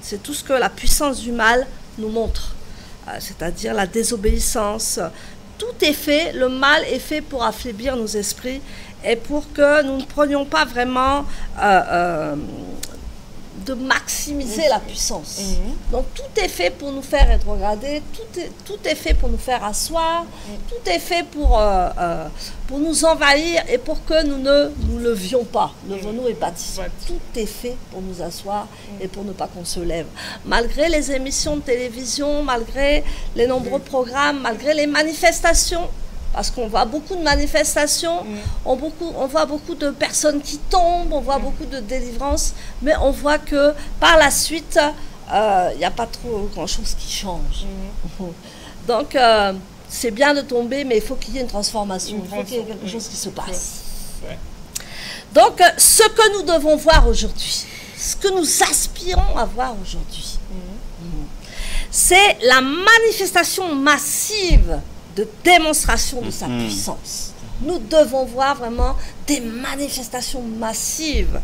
c'est tout ce que la puissance du mal nous montre. C'est-à-dire la désobéissance. Tout est fait, le mal est fait pour affaiblir nos esprits et pour que nous ne prenions pas vraiment de maximiser la puissance. Donc tout est fait pour nous faire rétrograder, tout est fait pour nous faire asseoir, tout est fait pour nous envahir et pour que nous ne nous levions pas. Levons-nous et bâtissons. Tout est fait pour nous asseoir et pour ne pas qu'on se lève. Malgré les émissions de télévision, malgré les nombreux programmes, malgré les manifestations, parce qu'on voit beaucoup de manifestations, on voit beaucoup de personnes qui tombent, on voit beaucoup de délivrances, mais on voit que par la suite, il n'y a pas trop grand-chose qui change. Donc, c'est bien de tomber, mais il faut qu'il y ait une transformation, il faut qu'il y ait quelque chose qui se passe. Donc, ce que nous devons voir aujourd'hui, ce que nous aspirons à voir aujourd'hui, c'est la manifestation massive de démonstration de sa puissance. Nous devons voir vraiment des manifestations massives,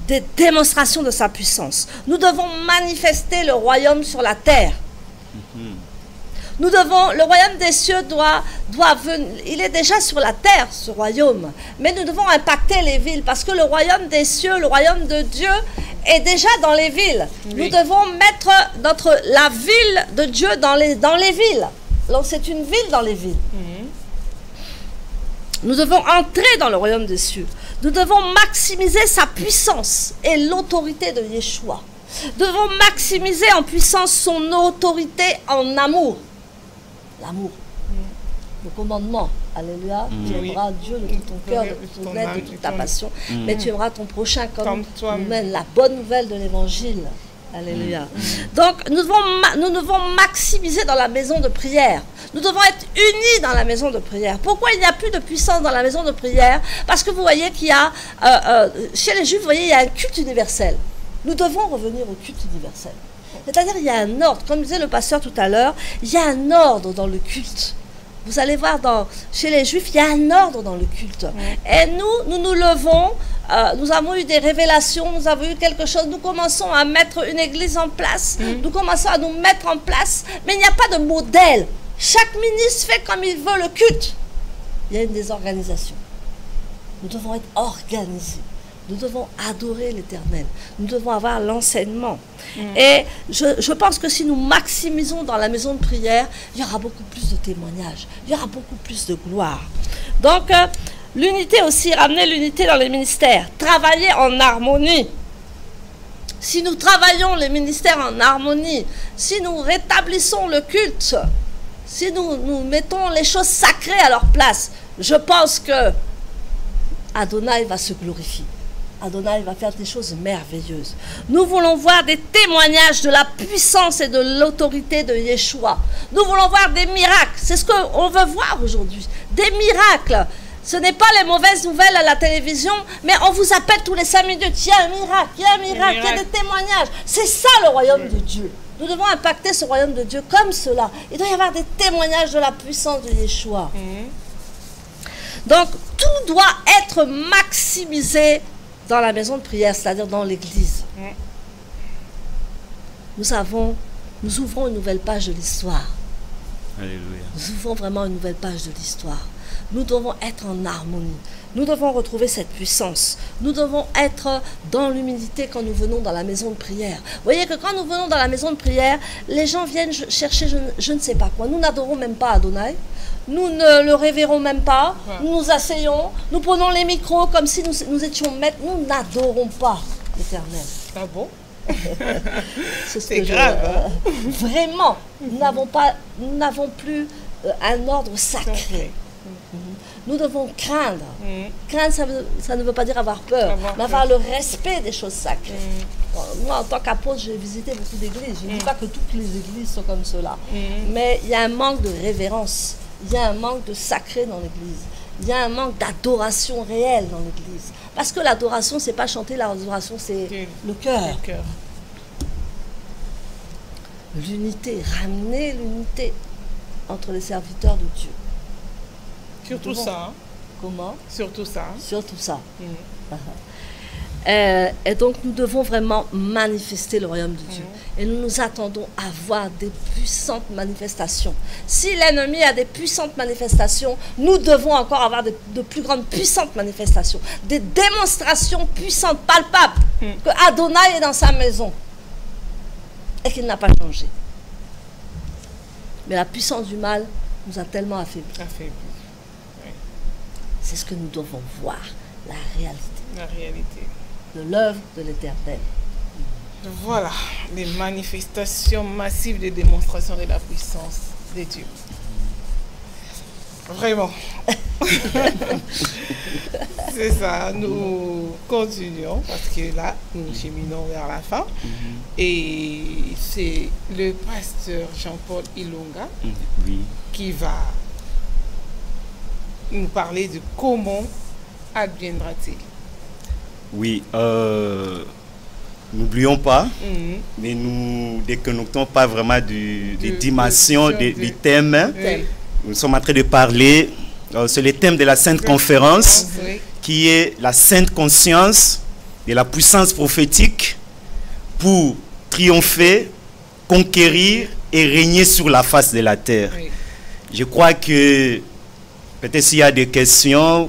des démonstrations de sa puissance. Nous devons manifester le royaume sur la terre. Le royaume des cieux doit venir, il est déjà sur la terre, ce royaume, mais nous devons impacter les villes, parce que le royaume des cieux, le royaume de Dieu, est déjà dans les villes. Nous devons mettre la ville de Dieu dans les villes. Donc c'est une ville dans les villes. Nous devons entrer dans le royaume des cieux. Nous devons maximiser sa puissance et l'autorité de Yeshua. Nous devons maximiser en puissance son autorité en amour. L'amour. Le commandement. Alléluia. Tu aimeras Dieu de tout ton cœur, de toute ton être, de toute ta passion. Mais tu aimeras ton prochain comme toi-même. La bonne nouvelle de l'évangile. Alléluia. Donc, nous devons maximiser dans la maison de prière. Nous devons être unis dans la maison de prière. Pourquoi il n'y a plus de puissance dans la maison de prière? Parce que vous voyez qu'il y a, chez les Juifs, vous voyez, il y a un culte universel. Nous devons revenir au culte universel. C'est-à-dire, il y a un ordre. Comme disait le pasteur tout à l'heure, il y a un ordre dans le culte. Vous allez voir, chez les Juifs, il y a un ordre dans le culte. Et nous levons. Nous avons eu des révélations, nous avons eu quelque chose, nous commençons à mettre une église en place, nous commençons à nous mettre en place, mais il n'y a pas de modèle. Chaque ministre fait comme il veut le culte. Il y a une désorganisation. Nous devons être organisés. Nous devons adorer l'Éternel. Nous devons avoir l'enseignement. Et je pense que si nous maximisons dans la maison de prière, il y aura beaucoup plus de témoignages, il y aura beaucoup plus de gloire. Donc, l'unité aussi, ramener l'unité dans les ministères, travailler en harmonie. Si nous travaillons les ministères en harmonie, si nous rétablissons le culte, si nous mettons les choses sacrées à leur place, je pense que Adonai va se glorifier. Adonai va faire des choses merveilleuses. Nous voulons voir des témoignages de la puissance et de l'autorité de Yeshua. Nous voulons voir des miracles. C'est ce qu'on veut voir aujourd'hui. Des miracles. Ce n'est pas les mauvaises nouvelles à la télévision, mais on vous appelle tous les 5 minutes. Il y a un miracle, il y a un miracle, il y a des témoignages. C'est ça le royaume de Dieu. Nous devons impacter ce royaume de Dieu comme cela. Il doit y avoir des témoignages de la puissance de Yeshua. Donc, tout doit être maximisé dans la maison de prière, c'est-à-dire dans l'église. Nous ouvrons une nouvelle page de l'histoire. Alléluia. Nous ouvrons vraiment une nouvelle page de l'histoire. Nous devons être en harmonie. Nous devons retrouver cette puissance. Nous devons être dans l'humilité quand nous venons dans la maison de prière. Vous voyez que quand nous venons dans la maison de prière, les gens viennent chercher je ne sais pas quoi. Nous n'adorons même pas Adonai. Nous ne le révérons même pas. Nous nous asseyons. Nous prenons les micros comme si nous étions maîtres. Nous n'adorons pas l'Éternel. Ah bon? C'est grave. Vraiment. Nous n'avons plus un ordre sacré. Nous devons craindre. Craindre, ça ne veut pas dire avoir peur, mais avoir le respect des choses sacrées. Moi, en tant qu'apôtre, j'ai visité beaucoup d'églises. Je ne dis pas que toutes les églises sont comme cela. Mais il y a un manque de révérence. Il y a un manque de sacré dans l'église. Il y a un manque d'adoration réelle dans l'église. Parce que l'adoration, ce n'est pas chanter, l'adoration, c'est le cœur. L'unité, ramener l'unité entre les serviteurs de Dieu. Surtout ça. Hein? Comment? Surtout ça. Hein? Surtout ça. Et donc nous devons vraiment manifester le royaume de Dieu. Et nous nous attendons à voir des puissantes manifestations. Si l'ennemi a des puissantes manifestations, nous devons encore avoir de plus grandes puissantes manifestations. Des démonstrations puissantes, palpables, que Adonai est dans sa maison et qu'il n'a pas changé. Mais la puissance du mal nous a tellement affaiblis. Oui. C'est ce que nous devons voir, la réalité. La réalité. De l'œuvre de l'Éternel. Voilà, les manifestations massives des démonstrations de la puissance de Dieu. Vraiment. C'est ça, nous continuons parce que là, nous cheminons vers la fin. Et c'est le pasteur Jean-Paul Ilonga qui va nous parler de comment adviendra-t-il. Oui, n'oublions pas, mais nous déconnectons pas vraiment des dimensions, du thème. Oui. Nous sommes en train de parler, c'est le thème de la Sainte Conférence, qui est la Sainte Conscience de la puissance prophétique pour triompher, conquérir et régner sur la face de la terre. Oui. Je crois que peut-être s'il y a des questions,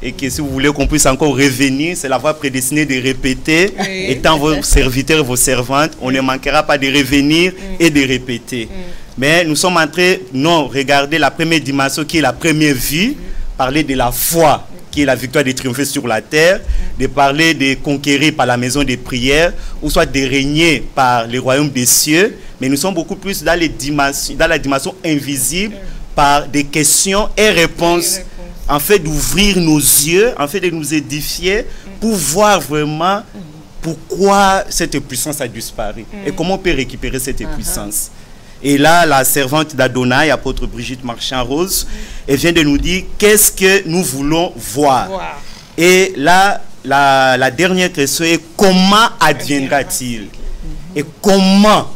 et que si vous voulez qu'on puisse encore revenir, c'est la voie prédestinée de répéter. Étant vos serviteurs et vos servantes, on ne manquera pas de revenir et de répéter. Mais nous sommes en train, non, regarder la première dimension qui est la première vue, parler de la foi qui est la victoire de triompher sur la terre, de parler de conquérir par la maison des prières, ou soit de régner par le royaume des cieux. Mais nous sommes beaucoup plus dans la dimension invisible, par des questions et réponses. En fait d'ouvrir nos yeux, en fait de nous édifier pour voir vraiment pourquoi cette puissance a disparu et comment on peut récupérer cette puissance. Et là, la servante d'Adonai, apôtre Brigitte Marchand-Rose, elle vient de nous dire qu'est-ce que nous voulons voir. Et là, la dernière question est comment adviendra-t-il et comment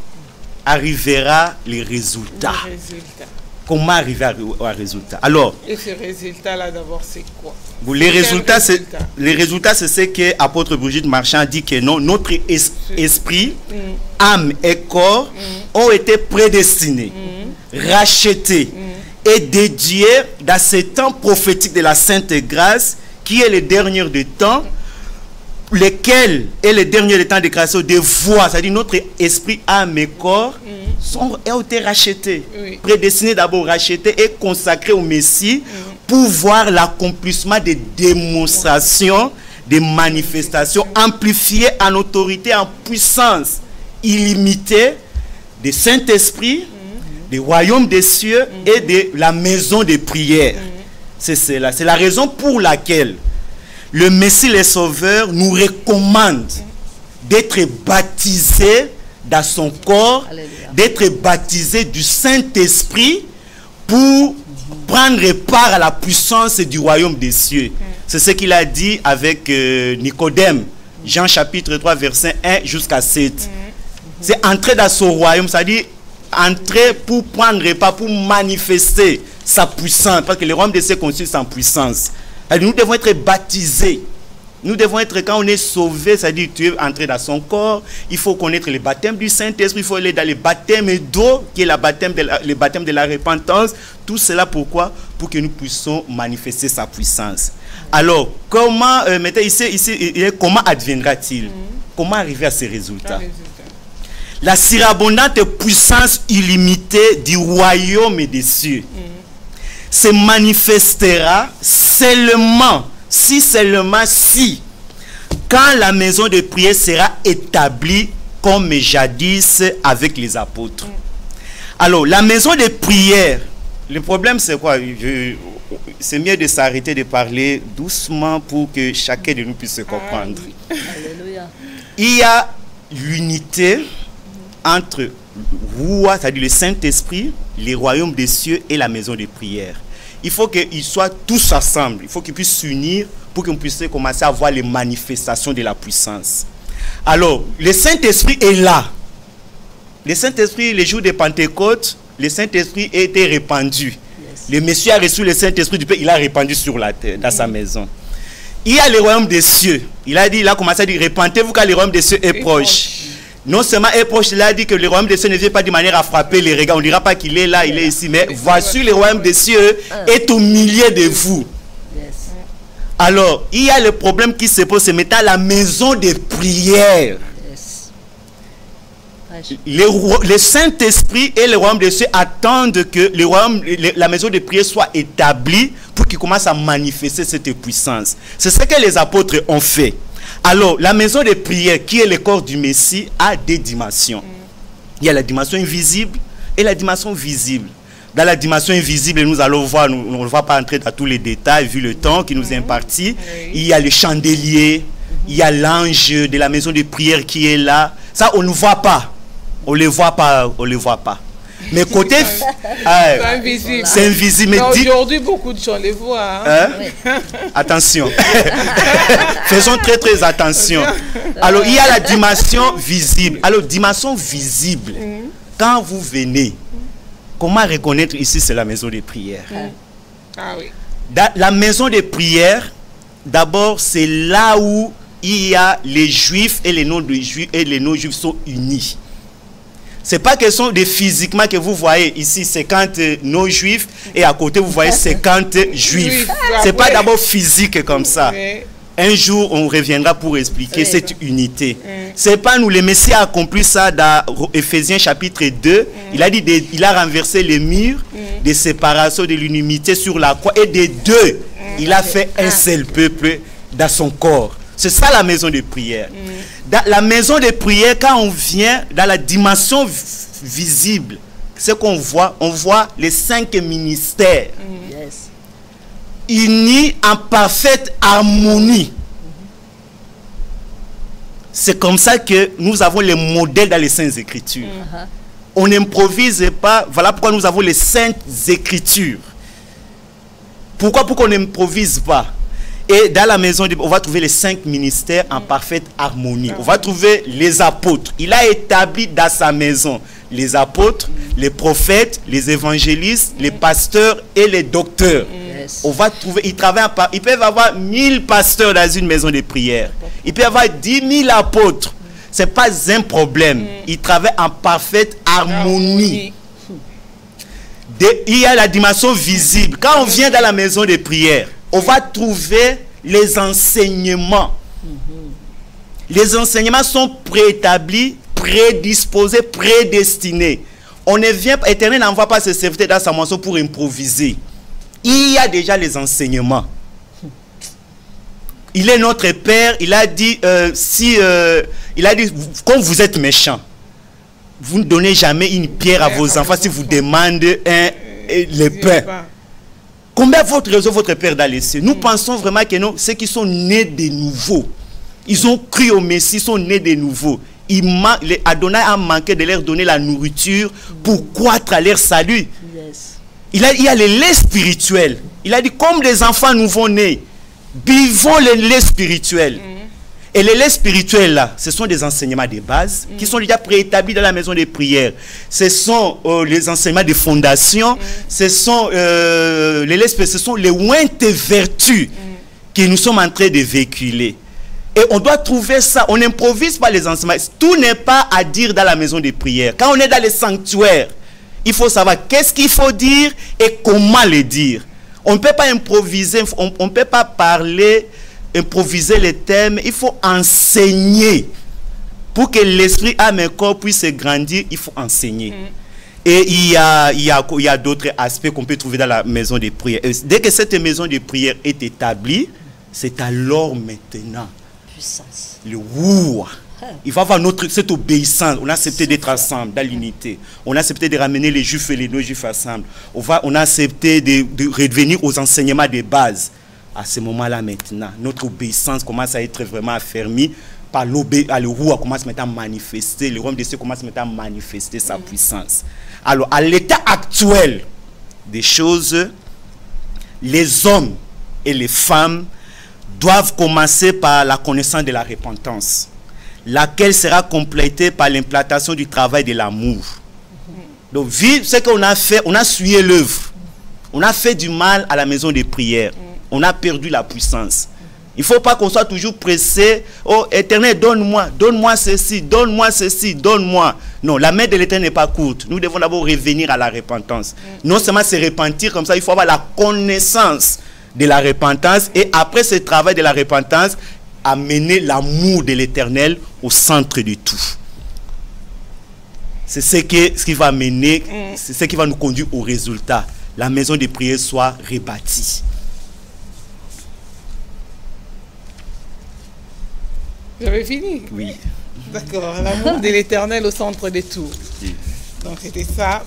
arrivera les résultats. Comment arriver au résultat? Alors, et ce résultat-là, d'abord, c'est quoi? Les résultats, c'est ce que l'apôtre Brigitte Marchand dit que non, notre esprit, âme et corps ont été prédestinés, rachetés et dédiés dans ce temps prophétique de la Sainte Grâce qui est le dernier des temps, lesquels est le dernier des temps de création de voix, c'est-à-dire notre esprit, âme et corps ont été rachetés, prédestinés d'abord, rachetés et consacrés au Messie pour voir l'accomplissement des démonstrations, des manifestations amplifiées en autorité, en puissance illimitée des Saint-Esprit, des royaumes des cieux et de la maison des prières. C'est cela. C'est la raison pour laquelle le Messie le Sauveur nous recommande d'être baptisés dans son corps, d'être baptisés du Saint-Esprit pour prendre part à la puissance du royaume des cieux. C'est ce qu'il a dit avec Nicodème, Jean chapitre 3, verset 1 jusqu'à 7. C'est entrer dans son royaume, c'est-à-dire entrer pour prendre part, pour manifester sa puissance, parce que le royaume des cieux consiste en puissance. Alors, nous devons être baptisés. Nous devons être, quand on est sauvé, c'est-à-dire tu es entré dans son corps, il faut connaître le baptême du Saint-Esprit, il faut aller dans le baptême d'eau, qui est le baptème de la repentance. Tout cela pourquoi? Pour que nous puissions manifester sa puissance. Alors, comment, comment adviendra-t-il? Comment arriver à ces résultats? La surabondante puissance illimitée du royaume des cieux se manifestera seulement si, quand la maison de prière sera établie comme jadis avec les apôtres. Alors, la maison de prière, le problème c'est quoi? C'est mieux de s'arrêter de parler doucement pour que chacun de nous puisse se comprendre. Il y a l'unité entre Roua, c'est-à-dire le Saint-Esprit, les royaumes des cieux et la maison de prière. Il faut qu'ils soient tous ensemble. Il faut qu'ils puissent s'unir pour qu'on puisse commencer à voir les manifestations de la puissance. Alors, le Saint-Esprit est là. Le Saint-Esprit, les jours de Pentecôte, le Saint-Esprit a été répandu. Le Messie a reçu le Saint-Esprit du Père, il a répandu sur la terre, dans sa maison. Il y a le royaume des cieux. Il a commencé à dire, répentez-vous car le royaume des cieux est proche. Non seulement est proche, il a dit que le royaume des cieux ne vient pas de manière à frapper les regards. On ne dira pas qu'il est là, il est ici. Mais voici le royaume des cieux est au milieu de vous. Alors, il y a le problème qui se pose, c'est maintenant la maison de prière. Le Saint-Esprit et le royaume des cieux attendent que la maison de prière soit établie pour qu'il commence à manifester cette puissance. C'est ce que les apôtres ont fait. Alors, la maison de prière, qui est le corps du Messie, a des dimensions. Il y a la dimension invisible et la dimension visible. Dans la dimension invisible, nous allons voir, nous ne va pas entrer dans tous les détails, vu le temps qui nous est imparti. Il y a le chandelier, il y a l'ange de la maison de prière qui est là. Ça, on ne voit pas. On ne le voit pas, on ne le voit pas. Mais côté... c'est invisible. C'est invisible. Mais aujourd'hui, beaucoup de gens les voient. Hein? Oui. Attention. Faisons très très attention. Alors, il y a la dimension visible. Alors, dimension visible. Quand vous venez, comment reconnaître ici, c'est la maison de prière. Ah oui. La maison de prière, d'abord, c'est là où il y a les juifs et les non-juifs et les non-juifs sont unis. C'est pas que sont des physiquement que vous voyez ici 50 non-juifs et à côté vous voyez 50 juifs. C'est pas d'abord physique comme ça. Un jour on reviendra pour expliquer cette unité. C'est pas nous, le Messie a accompli ça dans Éphésiens chapitre 2. Il a dit, il a renversé les murs de séparation, de l'unité sur la croix et des deux. Il a fait un seul peuple dans son corps. C'est ça la maison de prière. Dans la maison de prière, quand on vient dans la dimension visible, ce qu'on voit, on voit les 5 ministères unis en parfaite harmonie. C'est comme ça que nous avons les modèles dans les Saintes Écritures. On n'improvise pas. Voilà pourquoi nous avons les Saintes Écritures. Pourquoi qu'on n'improvise pas? Et dans la maison, on va trouver les 5 ministères en parfaite harmonie. On va trouver les apôtres. Il a établi dans sa maison les apôtres, les prophètes, les évangélistes, les pasteurs et les docteurs. On va trouver, ils peuvent avoir 1000 pasteurs dans une maison de prière. Il peut y avoir 10 000 apôtres. Ce n'est pas un problème. Ils travaillent en parfaite harmonie. Il y a la dimension visible. Quand on vient dans la maison de prière, on va trouver les enseignements. Les enseignements sont préétablis, prédisposés, prédestinés. On ne vient pas, Éternel n'envoie pas ses serviteurs dans sa maison pour improviser. Il y a déjà les enseignements. Il est notre Père. Il a dit, quand vous êtes méchant, vous ne donnez jamais une pierre à vos enfants si vous demandez le pain. Combien votre Père dans les cieux? Nous pensons vraiment que non, ceux qui sont nés de nouveau, ils ont cru au Messie, ils sont nés de nouveau. Adonai a manqué de leur donner la nourriture pour croître à leur salut. Il y a le lait spirituel. Il a dit, comme des enfants nouveau-nés, buvons le lait spirituel. Et les lait spirituels là, ce sont des enseignements de base qui sont déjà préétablis dans la maison de prière. Ce sont les enseignements de fondation, ce sont les ointes vertus que nous sommes en train de véhiculer. Et on doit trouver ça. On n'improvise pas les enseignements. Tout n'est pas à dire dans la maison de prière. Quand on est dans les sanctuaires, il faut savoir qu'est-ce qu'il faut dire et comment le dire. On ne peut pas improviser, on ne peut pas parler, improviser les thèmes. Il faut enseigner. Pour que l'esprit, âme et corps puisse grandir, il faut enseigner. Et il y a d'autres aspects qu'on peut trouver dans la maison de prière. Et dès que cette maison de prière est établie, c'est alors maintenant puissance. Le Roua. Il va avoir cette obéissance. On a accepté d'être ensemble dans l'unité. On a accepté de ramener les juifs et les non-juifs ensemble. On a accepté de revenir aux enseignements de base. À ce moment-là maintenant, notre obéissance commence à être vraiment affermie. par le roi commence maintenant à manifester, le royaume des cieux commence maintenant à manifester sa puissance. Alors, à l'état actuel des choses, les hommes et les femmes doivent commencer par la connaissance de la repentance, laquelle sera complétée par l'implantation du travail de l'amour. Donc, vu ce qu'on a fait, on a suivi l'œuvre. On a fait du mal à la maison de prière. On a perdu la puissance. Il ne faut pas qu'on soit toujours pressé. Oh, Éternel, donne-moi ceci, donne-moi ceci, donne-moi. Non, la main de l'Éternel n'est pas courte. Nous devons d'abord revenir à la repentance. Non seulement se repentir comme ça, il faut avoir la connaissance de la repentance. Et après ce travail de la repentance, amener l'amour de l'Éternel au centre de tout. C'est ce qui va mener, c'est ce qui va nous conduire au résultat. La maison de prière soit rebâtie. J'avais fini. Oui. D'accord, l'amour de l'Éternel au centre de tout. Oui. Donc c'était ça,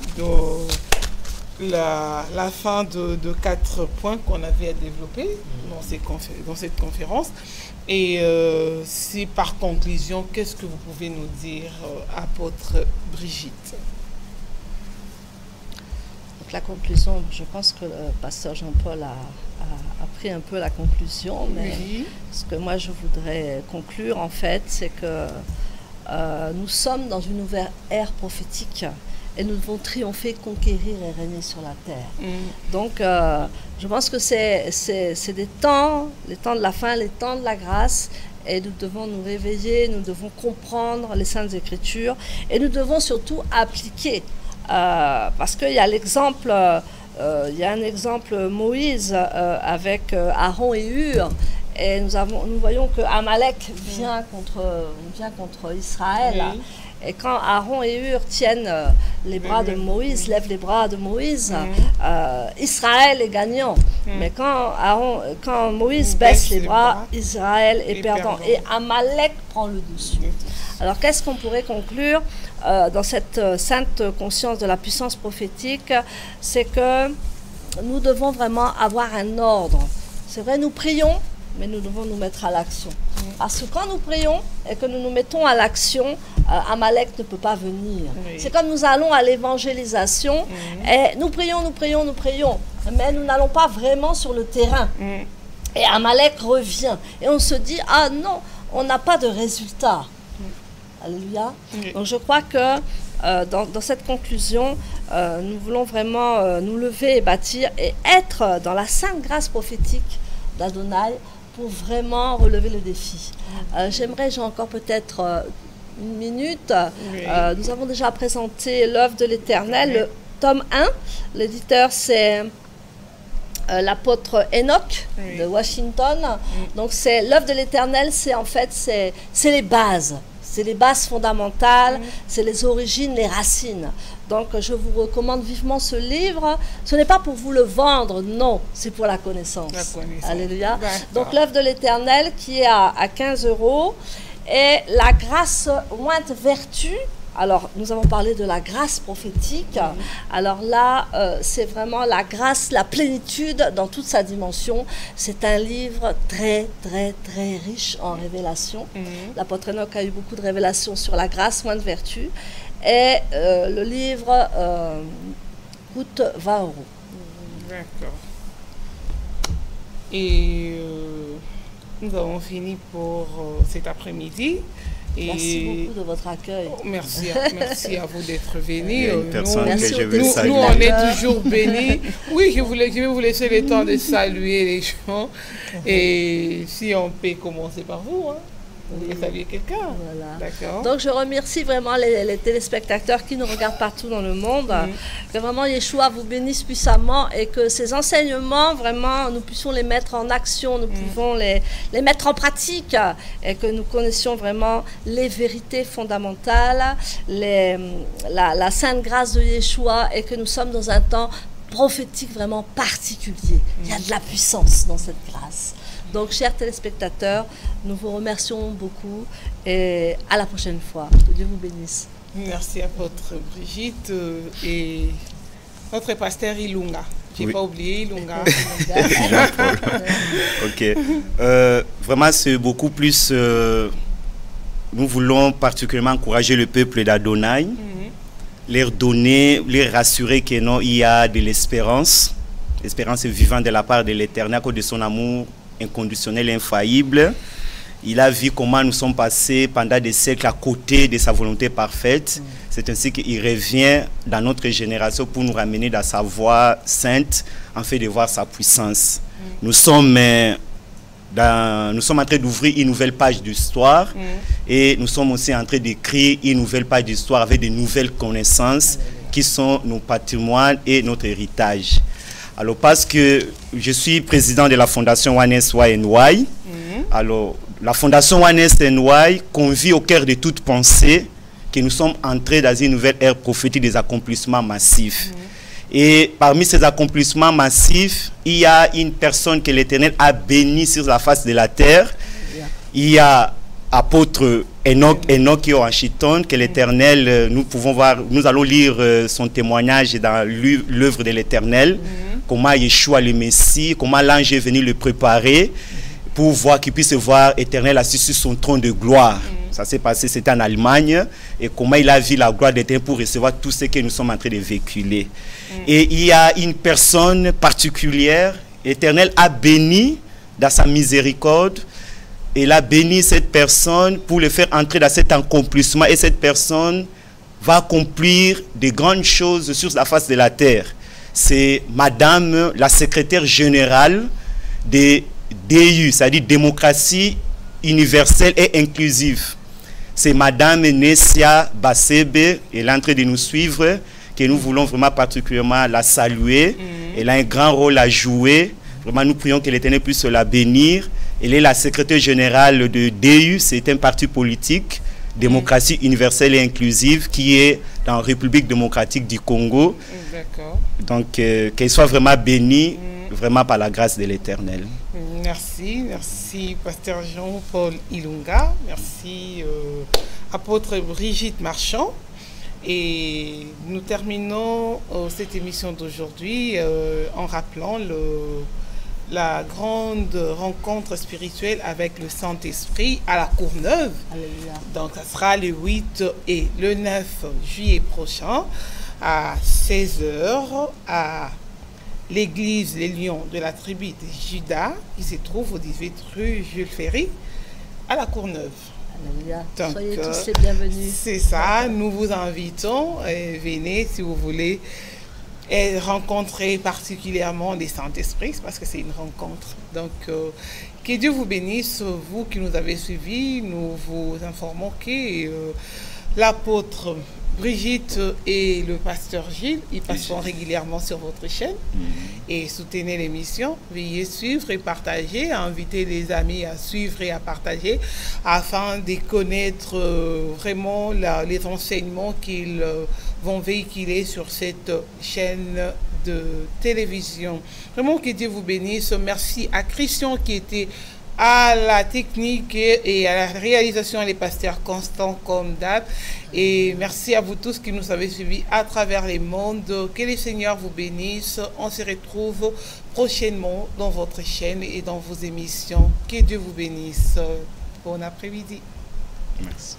la fin de 4 points qu'on avait à développer dans cette conférence. Et si par conclusion, qu'est-ce que vous pouvez nous dire, apôtre Brigitte? Donc la conclusion, je pense que le pasteur Jean-Paul a pris un peu la conclusion, mais oui. Ce que moi je voudrais conclure en fait, c'est que nous sommes dans une nouvelle ère prophétique et nous devons triompher, conquérir et régner sur la terre. Donc je pense que c'est des temps, les temps de la fin, les temps de la grâce, et nous devons nous réveiller, nous devons comprendre les Saintes Écritures et nous devons surtout appliquer. Parce qu'il y a l'exemple, il y a un exemple Moïse avec Aaron et Hur, et nous voyons que Amalek vient contre Israël. Oui. Et quand Aaron et Hur tiennent les bras de Moïse, lèvent les bras de Moïse, Israël est gagnant. Mais quand Moïse baisse les bras, Israël est perdant. Et Amalek prend le dessus. Alors qu'est-ce qu'on pourrait conclure dans cette sainte conscience de la puissance prophétique? C'est que nous devons vraiment avoir un ordre. C'est vrai, nous prions, mais nous devons nous mettre à l'action. Parce que quand nous prions et que nous nous mettons à l'action, Amalek ne peut pas venir. Oui. C'est comme nous allons à l'évangélisation et nous prions, mais nous n'allons pas vraiment sur le terrain. Et Amalek revient. Et on se dit, ah non, on n'a pas de résultat. Alléluia. Donc je crois que dans cette conclusion, nous voulons vraiment nous lever et bâtir et être dans la sainte grâce prophétique d'Adonai pour vraiment relever le défi. J'aimerais, j'ai encore peut-être une minute. Nous avons déjà présenté l'œuvre de l'Éternel, le tome 1. L'éditeur, c'est l'apôtre Enoch de Washington. Donc c'est l'œuvre de l'Éternel, c'est en fait c'est les bases. C'est les bases fondamentales, c'est les origines, les racines. Donc, je vous recommande vivement ce livre. Ce n'est pas pour vous le vendre, non, c'est pour la connaissance. Alléluia. Donc, l'œuvre de l'Éternel qui est à 15 €. Et la grâce ointe vertu. Alors, nous avons parlé de la grâce prophétique. Alors là, c'est vraiment la grâce, la plénitude dans toute sa dimension. C'est un livre très, très, très riche en révélations. L'apôtre Enoch a eu beaucoup de révélations sur la grâce ointe vertu. Et le livre coûte 20 €. D'accord. Et nous avons fini pour cet après-midi. Merci beaucoup de votre accueil. Merci à vous d'être venus. Nous, on est toujours bénis. Oui, je vais vous laisser le temps de saluer les gens. Et si on peut commencer par vous, hein. Vous voulez saluer quelqu'un? Voilà. D'accord. Donc je remercie vraiment les téléspectateurs qui nous regardent partout dans le monde. Que vraiment Yeshua vous bénisse puissamment et que ces enseignements, vraiment, nous puissions les mettre en action, nous pouvons les mettre en pratique et que nous connaissions vraiment les vérités fondamentales, la sainte grâce de Yeshua et que nous sommes dans un temps prophétique vraiment particulier. Il y a de la puissance dans cette grâce. Donc, chers téléspectateurs, nous vous remercions beaucoup et à la prochaine fois. Que Dieu vous bénisse. Merci à votre Brigitte et notre pasteur Ilunga. Je n'ai pas oublié Ilunga. Ok. Vraiment, c'est beaucoup plus nous voulons particulièrement encourager le peuple d'Adonai, leur donner, leur rassurer que non, il y a de l'espérance. L'espérance est vivante de la part de l'Éternel à cause de son amour inconditionnel et infaillible. Il a vu comment nous sommes passés pendant des siècles à côté de sa volonté parfaite. C'est ainsi qu'il revient dans notre génération pour nous ramener dans sa voie sainte, en fait de voir sa puissance. Nous sommes en train d'ouvrir une nouvelle page d'histoire et nous sommes aussi en train d'écrire une nouvelle page d'histoire avec de nouvelles connaissances qui sont nos patrimoines et notre héritage. Alors, parce que je suis président de la fondation One SYNY, alors la fondation One SYNY convie au cœur de toute pensée que nous sommes entrés dans une nouvelle ère prophétique des accomplissements massifs. Et parmi ces accomplissements massifs, il y a une personne que l'Éternel a bénie sur la face de la terre. Il y a apôtre Enoch qui est en Chiton, que l'Éternel, nous pouvons voir, nous allons lire son témoignage dans l'œuvre de l'Éternel, comment Yeshua le Messie, comment l'ange est venu le préparer pour voir qu'il puisse voir l'Éternel assis sur son trône de gloire. Ça s'est passé, c'était en Allemagne, et comment il a vu la gloire d'Éternel pour recevoir tout ce que nous sommes en train de véhiculer. Et il y a une personne particulière, l'Éternel a béni dans sa miséricorde. Il a béni cette personne pour le faire entrer dans cet accomplissement. Et cette personne va accomplir de grandes choses sur la face de la terre. C'est Madame la secrétaire générale de DU, c'est-à-dire Démocratie universelle et inclusive. C'est Madame Nessia Basebe, elle est en train de nous suivre, que nous voulons vraiment particulièrement la saluer. Elle a un grand rôle à jouer. Vraiment, nous prions que l'Éternel puisse la bénir. Elle est la secrétaire générale de DU, c'est un parti politique, Démocratie universelle et inclusive, qui est dans la République démocratique du Congo. Donc, qu'elle soit vraiment bénie, vraiment par la grâce de l'Éternel. Merci, merci Pasteur Jean-Paul Ilunga, merci apôtre Brigitte Marchand. Et nous terminons cette émission d'aujourd'hui en rappelant la grande rencontre spirituelle avec le Saint-Esprit à la Courneuve. Alléluia. Donc, ça sera le 8 et le 9 juillet prochain à 16h à l'église Les Lions de la tribu de Juda qui se trouve au 18 rue Jules Ferry à la Courneuve. Alléluia. Donc, soyez tous les bienvenus. C'est ça, nous vous invitons, venez si vous voulez. Et rencontrer particulièrement les Saint-Esprit, parce que c'est une rencontre. Donc, que Dieu vous bénisse, vous qui nous avez suivis. Nous vous informons que l'apôtre Brigitte et le pasteur Gilles, ils passeront régulièrement sur votre chaîne. Et soutenez l'émission. Veuillez suivre et partager, inviter les amis à suivre et à partager, afin de connaître vraiment les enseignements qu'ils vont véhiculer sur cette chaîne de télévision. Vraiment que Dieu vous bénisse. Merci à Christian qui était à la technique et à la réalisation, les pasteurs constants comme d'hab. Et merci à vous tous qui nous avez suivis à travers les mondes. Que le Seigneur vous bénisse. On se retrouve prochainement dans votre chaîne et dans vos émissions. Que Dieu vous bénisse. Bon après-midi. Merci.